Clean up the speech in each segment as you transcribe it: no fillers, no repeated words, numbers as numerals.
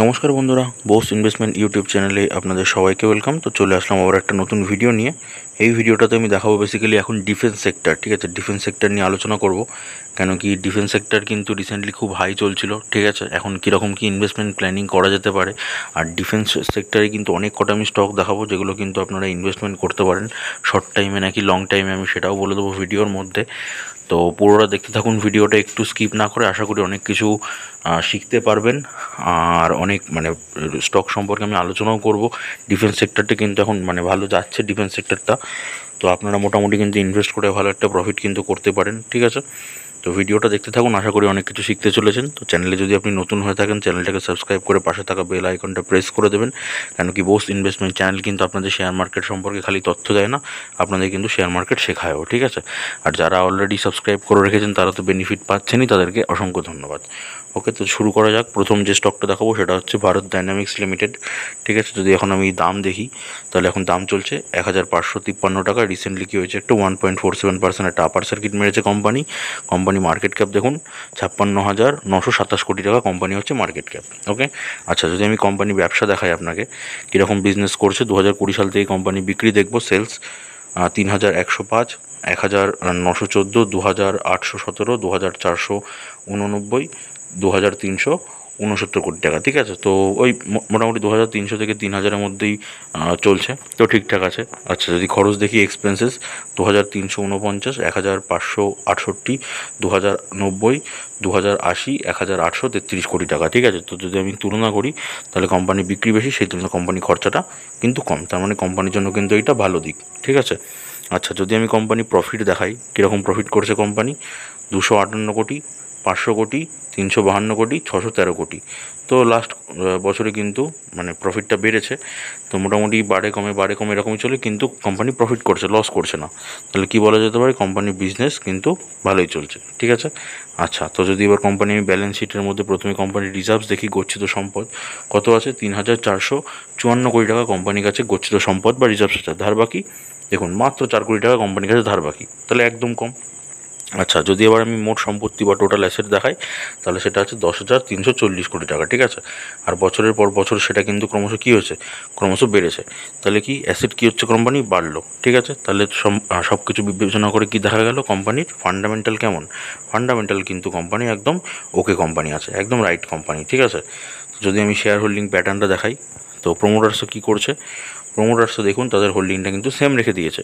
নমস্কার বন্ধুরা, Bose investment YouTube চ্যানেলে আপনাদের সবাইকে ওয়েলকাম। তো চলে আসলাম আবার একটা নতুন ভিডিও নিয়ে। এই ভিডিওটাতে আমি দেখাবো বেসিক্যালি এখন ডিফেন্স সেক্টর, ঠিক আছে, ডিফেন্স সেক্টর নিয়ে আলোচনা করব। কেন কি ডিফেন্স সেক্টর কিন্তু রিসেন্টলি খুব হাই চলছিল, ঠিক আছে। এখন কীরকম কী ইনভেস্টমেন্ট প্ল্যানিং করা যেতে পারে, আর ডিফেন্স সেক্টরে কিন্তু অনেক কটা আমি স্টক দেখাবো যেগুলো কিন্তু আপনারা ইনভেস্টমেন্ট করতে পারেন শর্ট টাইমে নাকি লং টাইমে, আমি সেটাও বলে দেবো ভিডিওর মধ্যে। তো পুরোটা দেখতে থাকুন ভিডিওটা, একটু স্কিপ না করে। আশা করি অনেক কিছু শিখতে পারবেন, আর অনেক স্টক সম্পর্কে আমি আলোচনাও করব। ডিফেন্স সেক্টরটা কিন্তু এখন ভালো যাচ্ছে ডিফেন্স সেক্টরটা। তো আপনারা মোটামুটি কিন্তু ইনভেস্ট করে ভালো একটা প্রফিট কিন্তু করতে পারেন, ঠিক আছে। তো ভিডিওটা দেখতে থাকুন, আশা করি অনেক কিছু শিখতে চলেছেন। তো চ্যানেলে যদি আপনি নতুন হয়ে থাকেন, চ্যানেলটাকে সাবস্ক্রাইব করে পাশে থাকা বেল আইকনটা প্রেস করে দেবেন। কেন কি বোস ইনভেস্টমেন্ট চ্যানেল কিন্তু আপনাদের শেয়ার মার্কেট সম্পর্কে খালি তথ্য দেয় না, আপনাদের কিন্তু শেয়ার মার্কেট শেখায়ও, ঠিক আছে। আর যারা অলরেডি সাবস্ক্রাইব করে রেখেছেন তারা তো বেনিফিট পাচ্ছেনই, তাদেরকে অসংখ্য ধন্যবাদ। ওকে, তো শুরু করা যাক। প্রথম যে স্টকটা দেখাবো সেটা হচ্ছে ভারত ডাইনামিক্স লিমিটেড, ঠিক আছে। যদি এখন আমি দাম দেখি, তাহলে এখন দাম চলছে 1553 টাকা। রিসেন্টলি কী হয়েছে, একটু 1.47% একটা আপার সার্কিট মেরেছে কোম্পানি মার্কেট ক্যাপ দেখুন 56,927 কোটি টাকা কোম্পানি হচ্ছে মার্কেট ক্যাপ। ওকে, আচ্ছা, যদি আমি কোম্পানি ব্যবসা দেখাই আপনাকে কীরকম বিজনেস করছে, 2020 সাল থেকে কোম্পানি বিক্রি দেখবো। সেলস 3,105, 1,914, 2,817, 2,489, 2,369 কোটি টাকা, ঠিক আছে। তো ওই মোটামুটি 2,300 থেকে 3,000-এর মধ্যেই চলছে, তো ঠিকঠাক আছে। আচ্ছা, যদি খরচ দেখি, এক্সপেন্সেস 2,349, 1,568, 2,090, 2,080, 1,833 কোটি টাকা, ঠিক আছে। তো যদি আমি তুলনা করি, তাহলে কোম্পানি বিক্রি বেশি, সেই তুলনায় কোম্পানি খরচাটা কিন্তু কম, তার মানে কোম্পানির জন্য কিন্তু এইটা ভালো দিক, ঠিক আছে। আচ্ছা, যদি আমি কোম্পানি প্রফিট দেখাই, কীরকম প্রফিট করেছে কোম্পানি, 258 কোটি, 500 কোটি, 352 কোটি, 613 কোটি। তো লাস্ট বছরে কিন্তু প্রফিটটা বেড়েছে। তো মোটামুটি বাড়ে কমে এরকমই চলে, কিন্তু কোম্পানি প্রফিট করছে, লস করছে না। তাহলে কি বলা যেতে পারে, কোম্পানির বিজনেস কিন্তু ভালোই চলছে, ঠিক আছে। আচ্ছা, তো যদি এবার কোম্পানি আমি ব্যালেন্স শিটের মধ্যে প্রথমে কোম্পানির রিজার্ভস দেখি, গচ্ছিত সম্পদ কত আছে, 3,454 কোটি টাকা কোম্পানির কাছে গচ্ছিত সম্পদ বা রিজার্ভস আছে। ধার বাকি দেখুন মাত্র 4 কোটি টাকা কোম্পানির কাছে ধার বাকি, তাহলে একদম কম। আচ্ছা, যদি এবার আমি মোট সম্পত্তি বা টোটাল অ্যাসেট দেখাই, তাহলে সেটা আছে 10,340 কোটি টাকা, ঠিক আছে। আর বছরের পর বছর সেটা কিন্তু ক্রমশ কী হয়েছে, ক্রমশ বেড়েছে। তাহলে কি অ্যাসেট কী হচ্ছে, কোম্পানি বাড়লো, ঠিক আছে। তাহলে সব কিছু বিবেচনা করে কি দেখা গেল, কোম্পানির ফান্ডামেন্টাল কেমন, ফান্ডামেন্টাল কিন্তু কোম্পানি একদম ওকে কোম্পানি আছে, একদম রাইট কোম্পানি, ঠিক আছে। যদি আমি শেয়ার হোল্ডিং প্যাটার্নটা দেখাই, তো প্রোমোটার্সও কী করছে, প্রোমোটার্সও দেখুন তাদের হোল্ডিংটা কিন্তু সেম রেখে দিয়েছে।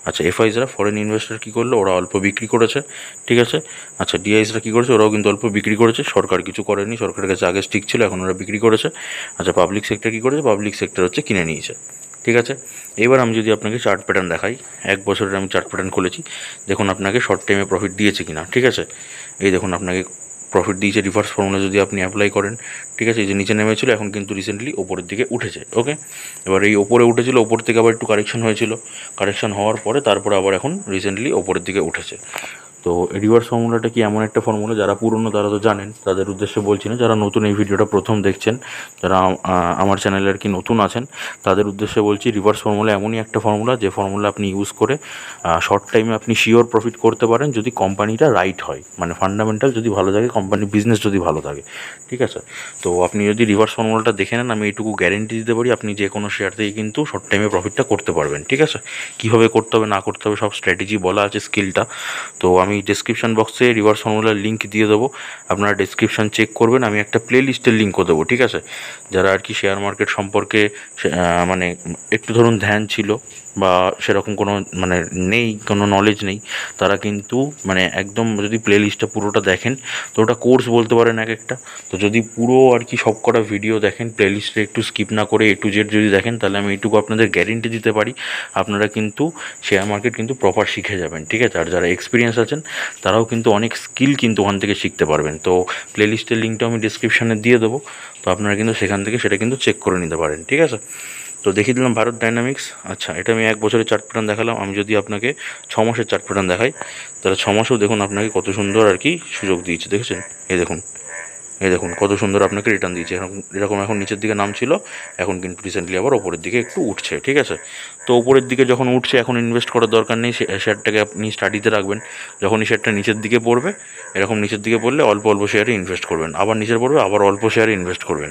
আচ্ছা, এফআইসরা ফরেন ইনভেস্টর কী করলো, ওরা অল্প বিক্রি করেছে, ঠিক আছে। আচ্ছা, ডিআইসরা কী করেছে, ওরাও কিন্তু অল্প বিক্রি করেছে, সরকার কিছু করেনি, সরকারের কাছে আগে স্টিক ছিল, এখন ওরা বিক্রি করেছে। আচ্ছা, পাবলিক সেক্টর কী করেছে, পাবলিক সেক্টর হচ্ছে কিনে নিয়েছে, ঠিক আছে। এবার আমি যদি আপনাকে চার্ট প্যাটার্ন দেখাই, এক বছরের আমি চার্ট প্যাটার্ন খুলেছি, দেখুন আপনাকে শর্ট টাইমে প্রফিট দিয়েছে কিনা, ঠিক আছে। এই দেখুন আপনাকে প্রফিট দিয়েছে, রিভার্স ফর্মুলা যদি আপনি অ্যাপ্লাই করেন, ঠিক আছে। এই যে নিচে নেমেছিল, এখন কিন্তু রিসেন্টলি ওপরের দিকে উঠেছে, ওকে। এবার এই ওপরে উঠেছিল, ওপর থেকে আবার একটু কারেকশন হয়েছিল, কারেকশন হওয়ার পরে তারপরে আবার এখন রিসেন্টলি ওপরের দিকে উঠেছে। তো রিভার্স ফর্মুলাটা কি এমন একটা ফর্মুলা, যারা পুরনো তারা তো জানেন, তাদের উদ্দেশ্যে বলছি না, যারা নতুন এই ভিডিওটা প্রথম দেখছেন, যারা আমার চ্যানেলে আর কি নতুন আছেন, তাদের উদ্দেশ্যে বলছি, রিভার্স ফর্মুলা এমনই একটা ফর্মুলা, যে ফর্মুলা আপনি ইউজ করে শর্ট টাইমে আপনি শিওর প্রফিট করতে পারেন, যদি কোম্পানিটা রাইট হয়, ফান্ডামেন্টাল যদি ভালো থাকে, কোম্পানির বিজনেস যদি ভালো থাকে, ঠিক আছে। তো আপনি যদি রিভার্স ফর্মুলাটা দেখে নেন, আমি এইটুকু গ্যারেন্টি দিতে পারি, আপনি যে কোনো শেয়ার থেকে কিন্তু শর্ট টাইমে প্রফিটটা করতে পারবেন, ঠিক আছে। কীভাবে করতে হবে না করতে হবে সব স্ট্র্যাটেজি বলা আছে, স্কিলটা। তো আমি ডিসক্রিপশান বক্সে রিভার্স ফর্মুলার লিঙ্ক দিয়ে দেবো, আপনারা ডিসক্রিপশান চেক করবেন, আমি একটা প্লে লিস্টের লিঙ্কও দেবো, ঠিক আছে। যারা আর কি শেয়ার মার্কেট সম্পর্কে একটু ধরুন ধ্যান ছিল, বা সেরকম কোনো নেই, কোনো নলেজ নেই, তারা কিন্তু একদম যদি প্লে লিস্টটা পুরোটা দেখেন, তো ওটা কোর্স বলতে পারেন এক একটা। তো যদি পুরো আর কি সব কটা ভিডিও দেখেন, প্লে লিস্টে একটু স্কিপ না করে A to Z যদি দেখেন, তাহলে আমি এইটুকু আপনাদের গ্যারেন্টি দিতে পারি, আপনারা কিন্তু শেয়ার মার্কেট কিন্তু প্রপার শিখে যাবেন, ঠিক আছে। আর যারা এক্সপিরিয়েন্স আছেন, তারাও কিন্তু অনেক স্কিল কিন্তু ওখান থেকে শিখতে পারবেন। তো প্লে লিস্টের লিঙ্কটা আমি ডিসক্রিপশানে দিয়ে দেবো, তো আপনারা কিন্তু সেখান থেকে সেটা কিন্তু চেক করে নিতে পারেন, ঠিক আছে। তো দেখিয়ে দিলাম ভারত ডাইনামিক্স। আচ্ছা, এটা আমি এক বছরের চার্ট প্যাটার্ন দেখালাম। আমি যদি আপনাকে 6 মাসের চার্ট প্যাটার্ন দেখাই, তাহলে 6 মাসেও দেখুন আপনাকে কত সুন্দর আর কি সুযোগ দিয়েছে, দেখেছেন। এই দেখুন এই দেখুন কত সুন্দর আপনাকে রিটার্ন দিয়েছে। এরকম এখন নিচের দিকে নাম ছিল, এখন কিন্তু রিসেন্টলি আবার ওপরের দিকে একটু উঠছে, ঠিক আছে। তো ওপরের দিকে যখন উঠছে এখন ইনভেস্ট করার দরকার নেই, শেয়ারটাকে আপনি স্টাডিতে রাখবেন। যখনই শেয়ারটা নিচের দিকে পড়বে, এরকম নিচের দিকে পড়লে অল্প অল্প শেয়ারে ইনভেস্ট করবেন, আবার নিচে পড়বে আবার অল্প শেয়ারে ইনভেস্ট করবেন,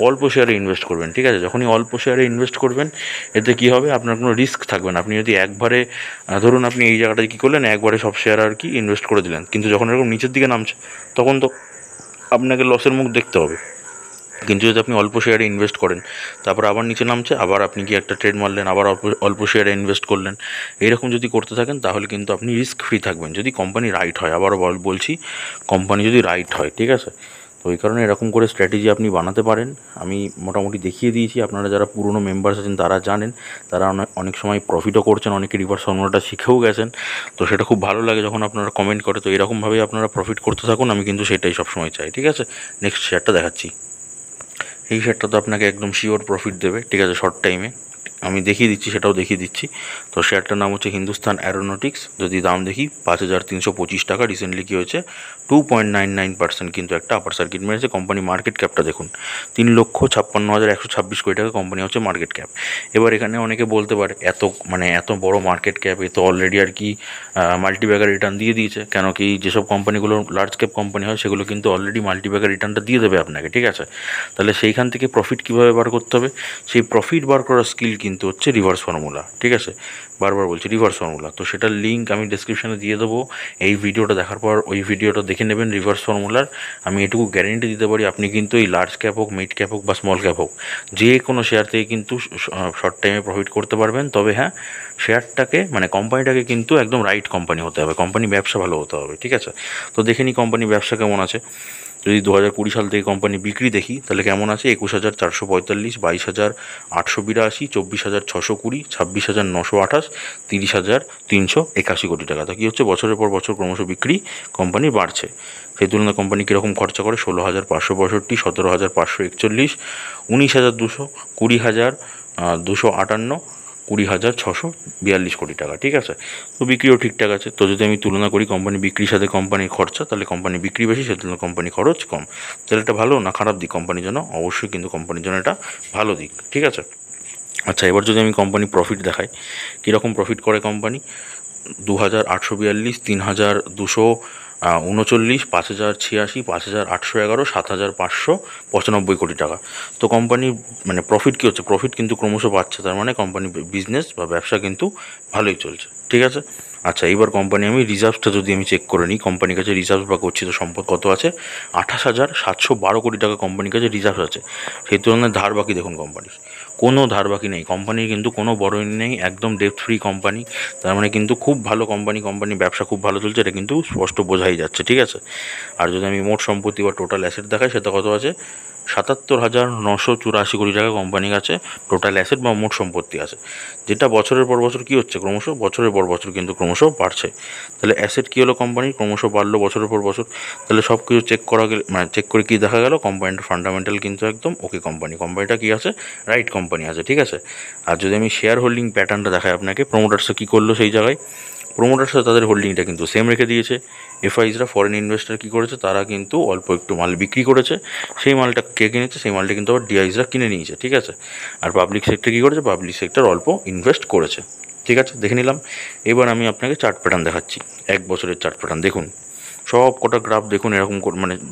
অল্প শেয়ারে ইনভেস্ট করবেন, ঠিক আছে। যখনই অল্প শেয়ারে ইনভেস্ট করবেন, এতে কী হবে, আপনার কোনো রিস্ক থাকবে না। আপনি যদি একবারে ধরুন আপনি এই জায়গাটায় কী করলেন, একবারে সব শেয়ার আর কি ইনভেস্ট করে দিলেন, কিন্তু যখন এরকম নিচের দিকে নামছে তখন তো আপনাকে লসের মুখ দেখতে হবে। কিন্তু যদি আপনি অল্প শেয়ারে ইনভেস্ট করেন, তারপর আবার নিচে নামছে, আবার আপনি কি একটা ট্রেড মারলেন, আবার অল্প অল্প শেয়ারে ইনভেস্ট করলেন, এরকম যদি করতে থাকেন তাহলে কিন্তু আপনি রিস্ক ফ্রি থাকবেন, যদি কোম্পানি রাইট হয়। আবারও বলছি, কোম্পানি যদি রাইট হয়, ঠিক আছে। তো ওই কারণে এরকম করে স্ট্র্যাটেজি আপনি বানাতে পারেন। আমি মোটামুটি দেখিয়ে দিয়েছি, আপনারা যারা পুরনো মেম্বার্স আছেন তারা জানেন, তারা অনেক সময় প্রফিটও করছেন, অনেকে রিভার্স ফর্মুলাটা শিখেও গেছেন। তো সেটা খুব ভালো লাগে যখন আপনারা কমেন্ট করে। তো এরকমভাবেই আপনারা প্রফিট করতে থাকুন, আমি কিন্তু সেটাই সবসময় চাই, ঠিক আছে। নেক্সট শেয়ারটা দেখাচ্ছি। এই শেয়ারটা তো আপনাকে একদম শিওর প্রফিট দেবে, ঠিক আছে, শর্ট টাইমে। আমি দেখিয়ে দিচ্ছি, সেটাও দেখিয়ে দিচ্ছি। তো শেয়ারটার নাম হচ্ছে হিন্দুস্তান অ্যারোনটিক্স। যদি দাম দেখি 5,325 টাকা। রিসেন্টলি কী হয়েছে, 2.99% কিন্তু একটা আপার সার্কিট মেরেছে। কোম্পানি মার্কেট ক্যাপটা দেখুন, 3,56,126 কোটি টাকা কোম্পানি হচ্ছে মার্কেট ক্যাপ। এবার এখানে অনেকে বলতে পারে, এত বড় মার্কেট ক্যাপ, এ তো অলরেডি আর কি মাল্টিব্যাগার রিটার্ন দিয়ে দিয়েছে। কেন কি, যেসব কোম্পানিগুলো লার্জ ক্যাপ কোম্পানি হয় সেগুলো কিন্তু অলরেডি মাল্টিব্যাগার রিটার্নটা দিয়ে দেবে আপনাকে, ঠিক আছে। তাহলে সেইখান থেকে প্রফিট কীভাবে বার করতে হবে, সেই প্রফিট বার করার স্কিল কিন্তু হচ্ছে রিভার্স ফর্মুলা, ঠিক আছে। বারবার বলছি রিভার্স ফর্মুলা। তো সেটার লিঙ্ক আমি ডেসক্রিপশানে দিয়ে দেবো। এই ভিডিওটা দেখার পর ওই ভিডিওটা দেখে নেবেন রিভার্স ফর্মুলার। আমি এটুকু গ্যারেন্টি দিতে পারি, আপনি কিন্তু এই লার্জ ক্যাপ হোক, মিড ক্যাপ হোক বা স্মল ক্যাপ হোক, যে কোনো শেয়ার থেকে কিন্তু শর্ট টাইমে প্রফিট করতে পারবেন। তবে হ্যাঁ, শেয়ারটাকে কোম্পানিটাকে কিন্তু একদম রাইট কোম্পানি হতে হবে, কোম্পানি ব্যবসা ভালো হতে হবে, ঠিক আছে। তো দেখে নিই কোম্পানি ব্যবসা কেমন আছে। যদি 2020 সাল থেকে কোম্পানি বিক্রি দেখি তাহলে কেমন আছে, 21,445, 22,882, 24,620, 26,928, 30,381 কোটি টাকা। তা কী হচ্ছে, বছরের পর বছর ক্রমশ বিক্রি কোম্পানি বাড়ছে। সেই তুলনায় কোম্পানি কীরকম খরচা করে, 16,565, 17,541, 19,200, 20,258, 20,642 কোটি টাকা, ঠিক আছে। তো বিক্রিও ঠিকঠাক আছে। তো যদি আমি তুলনা করি কোম্পানি বিক্রির সাথে কোম্পানির খরচা, তাহলে কোম্পানি বিক্রি বেশি, সেই তুলনায় কোম্পানি খরচ কম। তাহলে এটা ভালো না খারাপ দিক কোম্পানির জন্য? অবশ্যই কিন্তু কোম্পানির জন্য এটা ভালো দিক, ঠিক আছে। আচ্ছা, এবার যদি আমি কোম্পানি প্রফিট দেখাই, কীরকম প্রফিট করে কোম্পানি, 2,842, 3,239, 5,086, 5,811, 7,595 কোটি টাকা। তো কোম্পানির প্রফিট কী হচ্ছে, প্রফিট কিন্তু ক্রমশ বাড়ছে, তার মানে কোম্পানি বিজনেস বা ব্যবসা কিন্তু ভালোই চলছে, ঠিক আছে। আচ্ছা, এইবার কোম্পানি আমি রিজার্ভসটা যদি আমি চেক করে নিই, কোম্পানির কাছে রিজার্ভ বা গচ্ছিত সম্পদ কত আছে, 28,712 কোটি টাকা কোম্পানির কাছে রিজার্ভ আছে। সেই তুলনায় ধার বাকি দেখুন কোম্পানির, কোনো ধার বাকি নেই কোম্পানির, কিন্তু কোনো বড়োই নেই, একদম ডেট ফ্রি কোম্পানি। তার মানে কিন্তু খুব ভালো কোম্পানি ব্যবসা খুব ভালো চলছে, এটা কিন্তু স্পষ্ট বোঝাই যাচ্ছে, ঠিক আছে। আর যদি আমি মোট সম্পত্তি বা টোটাল অ্যাসেট দেখাই, সেটা কত আছে, 77,984 কোটি টাকা কোম্পানির কাছে টোটাল অ্যাসেট বা মোট সম্পত্তি আছে, যেটা বছরের পর বছর কী হচ্ছে, ক্রমশ বছরের পর বছর কিন্তু ক্রমশ বাড়ছে। তাহলে অ্যাসেট কী হলো, কোম্পানির ক্রমশ বাড়লো বছরের পর বছর। তাহলে সব কিছু চেক করা গেলে, চেক করে কী দেখা গেল, কোম্পানিটার ফান্ডামেন্টাল কিন্তু একদম ওকে কোম্পানিটা কী আছে, রাইট কোম্পানি আছে, ঠিক আছে। আর যদি আমি শেয়ার হোল্ডিং প্যাটার্নটা দেখাই আপনাকে, প্রোমোটার্সরা কী করলো সেই জায়গায়, প্রোমোটার্সরা তাদের হোল্ডিংটা কিন্তু সেম রেখে দিয়েছে। এফআইসরা, ফরেন ইনভেস্টার কী করেছে, তারা কিন্তু অল্প একটু মাল বিক্রি করেছে, সেই মালটা কে কিনেছে, সেই মালটা কিন্তু আবার ডিআইসরা কিনে নিয়েছে, ঠিক আছে। আর পাবলিক সেক্টর কী করেছে, পাবলিক সেক্টর অল্প ইনভেস্ট করেছে, ঠিক আছে, দেখে নিলাম। এবার আমি আপনাকে চার্ট প্যাটার্ন দেখাচ্ছি, 1 বছরের চার্ট প্যাটার্ন দেখুন। সব কটা গ্রাফ দেখুন এরকম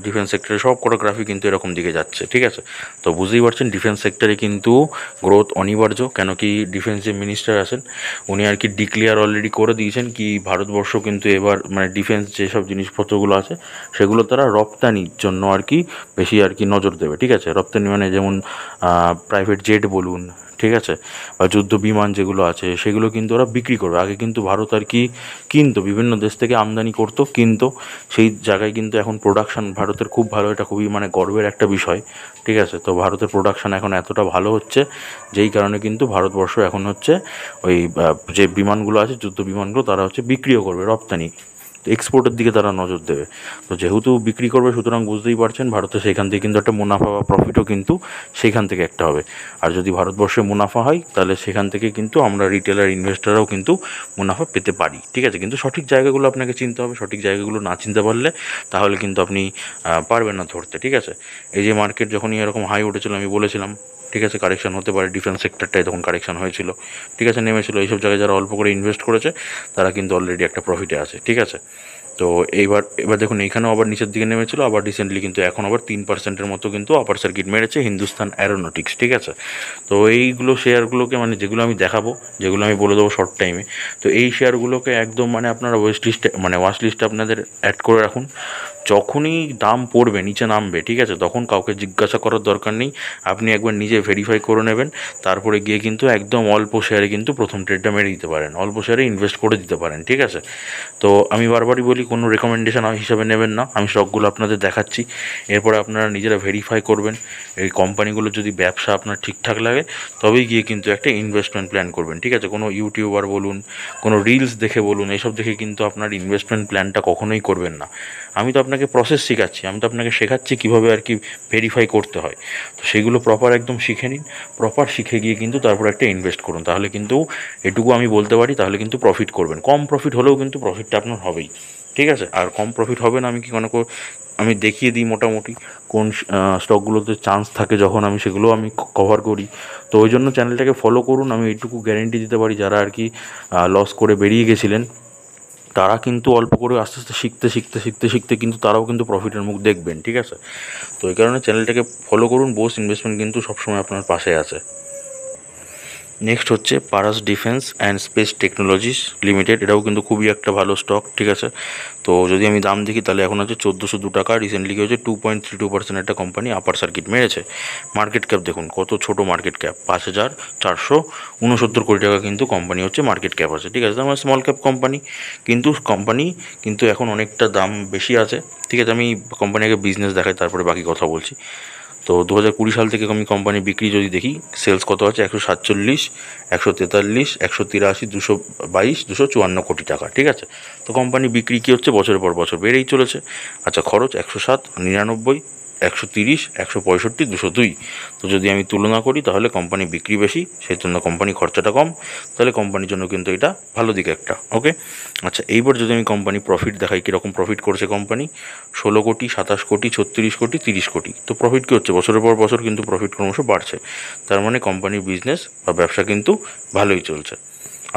ডিফেন্স সেক্টরে সব কটা গ্রাফই কিন্তু এরকম দিকে যাচ্ছে, ঠিক আছে। তো বুঝতেই পারছেন ডিফেন্স সেক্টরে কিন্তু গ্রোথ অনিবার্য। কেন কি, ডিফেন্স যে মিনিস্টার আছেন উনি আর কি ডিক্লেয়ার অলরেডি করে দিয়েছেন কি ভারতবর্ষ কিন্তু এবার ডিফেন্স যেসব জিনিসপত্রগুলো আছে সেগুলো তারা রপ্তানির জন্য আর কি বেশি আর কি নজর দেবে, ঠিক আছে। রপ্তানি যেমন প্রাইভেট জেট বলুন, ঠিক আছে, বা যুদ্ধ বিমান যেগুলো আছে সেগুলো কিন্তু ওরা বিক্রি করবে। আগে কিন্তু ভারত আর কি কিনতো, বিভিন্ন দেশ থেকে আমদানি করতো, কিনতো, সেই জায়গায় কিন্তু এখন প্রোডাকশান ভারতের খুব ভালো, এটা খুবই গর্বের একটা বিষয়, ঠিক আছে। তো ভারতের প্রোডাকশান এখন এতটা ভালো হচ্ছে, যেই কারণে কিন্তু ভারতবর্ষ এখন হচ্ছে ওই যে বিমানগুলো আছে যুদ্ধ বিমানগুলো তারা হচ্ছে বিক্রিও করবে, রপ্তানি এক্সপোর্টের দিকে তারা নজর দেবে। তো যেহেতু বিক্রি করবে, সুতরাং বুঝতেই পারছেন ভারতে সেখান থেকে কিন্তু একটা মুনাফা বা প্রফিটও কিন্তু সেখান থেকে একটা হবে। আর যদি ভারতবর্ষে মুনাফা হয় তাহলে সেখান থেকে কিন্তু আমরা রিটেলার ইনভেস্টররাও কিন্তু মুনাফা পেতে পারি, ঠিক আছে। কিন্তু সঠিক জায়গাগুলো আপনাকে চিনতে হবে, সঠিক জায়গাগুলো না চিনতে পারলে তাহলে কিন্তু আপনি পারবেন না ধরতে, ঠিক আছে। এই যে মার্কেট যখনই এরকম হাই উঠেছিল আমি বলেছিলাম, ঠিক আছে, কারেকশন হতে পারে, ডিফেন্স সেক্টরটাই তখন কারেকশন হয়েছিল, ঠিক আছে, নেমেছিল। এইসব জায়গায় যারা অল্প করে ইনভেস্ট করেছে তারা কিন্তু অলরেডি একটা প্রফিটে আছে, ঠিক আছে। তো এবার দেখুন এইখানেও আবার নিচের দিকে নেমেছিল, আবার রিসেন্টলি কিন্তু এখন আবার 3%-এর মতো কিন্তু আপার সার্কিট মেরেছে হিন্দুস্তান অ্যারোনটিক্স, ঠিক আছে। তো এইগুলো শেয়ারগুলোকে, মানে যেগুলো আমি দেখাবো, যেগুলো আমি বলে দেবো শর্ট টাইমে, তো এই শেয়ারগুলোকে একদম মানে আপনারা ওয়াচ লিস্টে আপনাদের অ্যাড করে রাখুন। যখনই দাম পড়বে, নিচে নামবে, ঠিক আছে, তখন কাউকে জিজ্ঞাসা করার দরকার নেই, আপনি একবার নিজে ভেরিফাই করে নেবেন, তারপরে গিয়ে কিন্তু একদম অল্প শেয়ারে কিন্তু প্রথম ট্রেডটা মেরে দিতে পারেন, অল্প শেয়ারে ইনভেস্ট করে দিতে পারেন, ঠিক আছে। তো আমি বারবারই বলি কোনো রেকমেন্ডেশন হিসাবে নেবেন না, আমি স্টকগুলো আপনাদের দেখাচ্ছি, এরপরে আপনারা নিজেরা ভেরিফাই করবেন। এই কোম্পানিগুলোর যদি ব্যবসা আপনার ঠিকঠাক লাগে তবেই গিয়ে কিন্তু একটা ইনভেস্টমেন্ট প্ল্যান করবেন, ঠিক আছে। কোনো ইউটিউবার বলুন, কোনো রিলস দেখে বলুন, এইসব দেখে কিন্তু আপনার ইনভেস্টমেন্ট প্ল্যানটা কখনোই করবেন না। আমি তো আপনাকে প্রসেস শেখাচ্ছি, আমি তো আপনাকে শেখাচ্ছি কীভাবে আর কি ভেরিফাই করতে হয়। তো সেগুলো প্রপার একদম শিখে নিন, প্রপার শিখে গিয়ে কিন্তু তারপর একটা ইনভেস্ট করুন, তাহলে কিন্তু এটুকু আমি বলতে পারি, তাহলে কিন্তু প্রফিট করবেন। কম প্রফিট হলেও কিন্তু প্রফিটটা আপনার হবেই, ঠিক আছে। আর কম প্রফিট হবে না আমি কি কোনো আমি দেখিয়ে দিই মোটামুটি কোন স্টকগুলোতে চান্স থাকে, যখন আমি সেগুলো আমি কভার করি। তো ওই জন্য চ্যানেলটাকে ফলো করুন, আমি এইটুকু গ্যারেন্টি দিতে পারি, যারা আর কি লস করে বেরিয়ে গেছিলেন তারা কিন্তু অল্প করে আস্তে আস্তে শিখতে কিন্তু তারাও কিন্তু প্রফিটের মুখ দেখবেন, ঠিক আছে। তো এই কারণে চ্যানেলটাকে ফলো করুন, বোস ইনভেস্টমেন্ট কিন্তু সবসময় আপনার পাশে আছে। নেক্সট হচ্ছে Paras defence and space technologies limited, এটাও কিন্তু খুবই একটা ভালো স্টক, ঠিক আছে। তো যদি আমি দাম দেখি তাহলে এখন আছে 1402 টাকা, রিসেন্টলি কি হচ্ছে 2.32% একটা কোম্পানি আপার সার্কিট মেরেছে। মার্কেট ক্যাপ দেখুন কত ছোট মার্কেট ক্যাপ, 5,469 কোটি টাকা কিন্তু কোম্পানি হচ্ছে মার্কেট ক্যাপ আছে, ঠিক আছে। আমার স্মল ক্যাপ কোম্পানি, কিন্তু কোম্পানি কিন্তু এখন অনেকটা দাম বেশি আছে, ঠিক আছে। আমি কোম্পানিকে বিজনেস দেখাই, তারপরে বাকি কথা বলছি। তো 2020 সাল থেকে আমি কোম্পানি বিক্রি যদি দেখি, সেলস কত আছে 147, 143, 183, 222, 254 কোটি টাকা, ঠিক আছে। তো কোম্পানি বিক্রি কী হচ্ছে, বছরের পর বছর বেড়েই চলেছে। আচ্ছা, খরচ 107, 99, 130, 165, 202। তো যদি আমি তুলনা করি তাহলে কোম্পানি বিক্রি বেশি, সেই জন্য কোম্পানি খরচাটা কম, তাহলে কোম্পানির জন্য কিন্তু এটা ভালো দিক একটা, ওকে। আচ্ছা, এইবার যদি আমি কোম্পানি প্রফিট দেখাই, কীরকম প্রফিট করছে কোম্পানি, 16 কোটি, 27 কোটি, 36 কোটি, 30 কোটি। তো প্রফিট কী হচ্ছে, বছরের পর বছর কিন্তু প্রফিট ক্রমশ বাড়ছে, তার মানে কোম্পানির বিজনেস বা ব্যবসা কিন্তু ভালোই চলছে।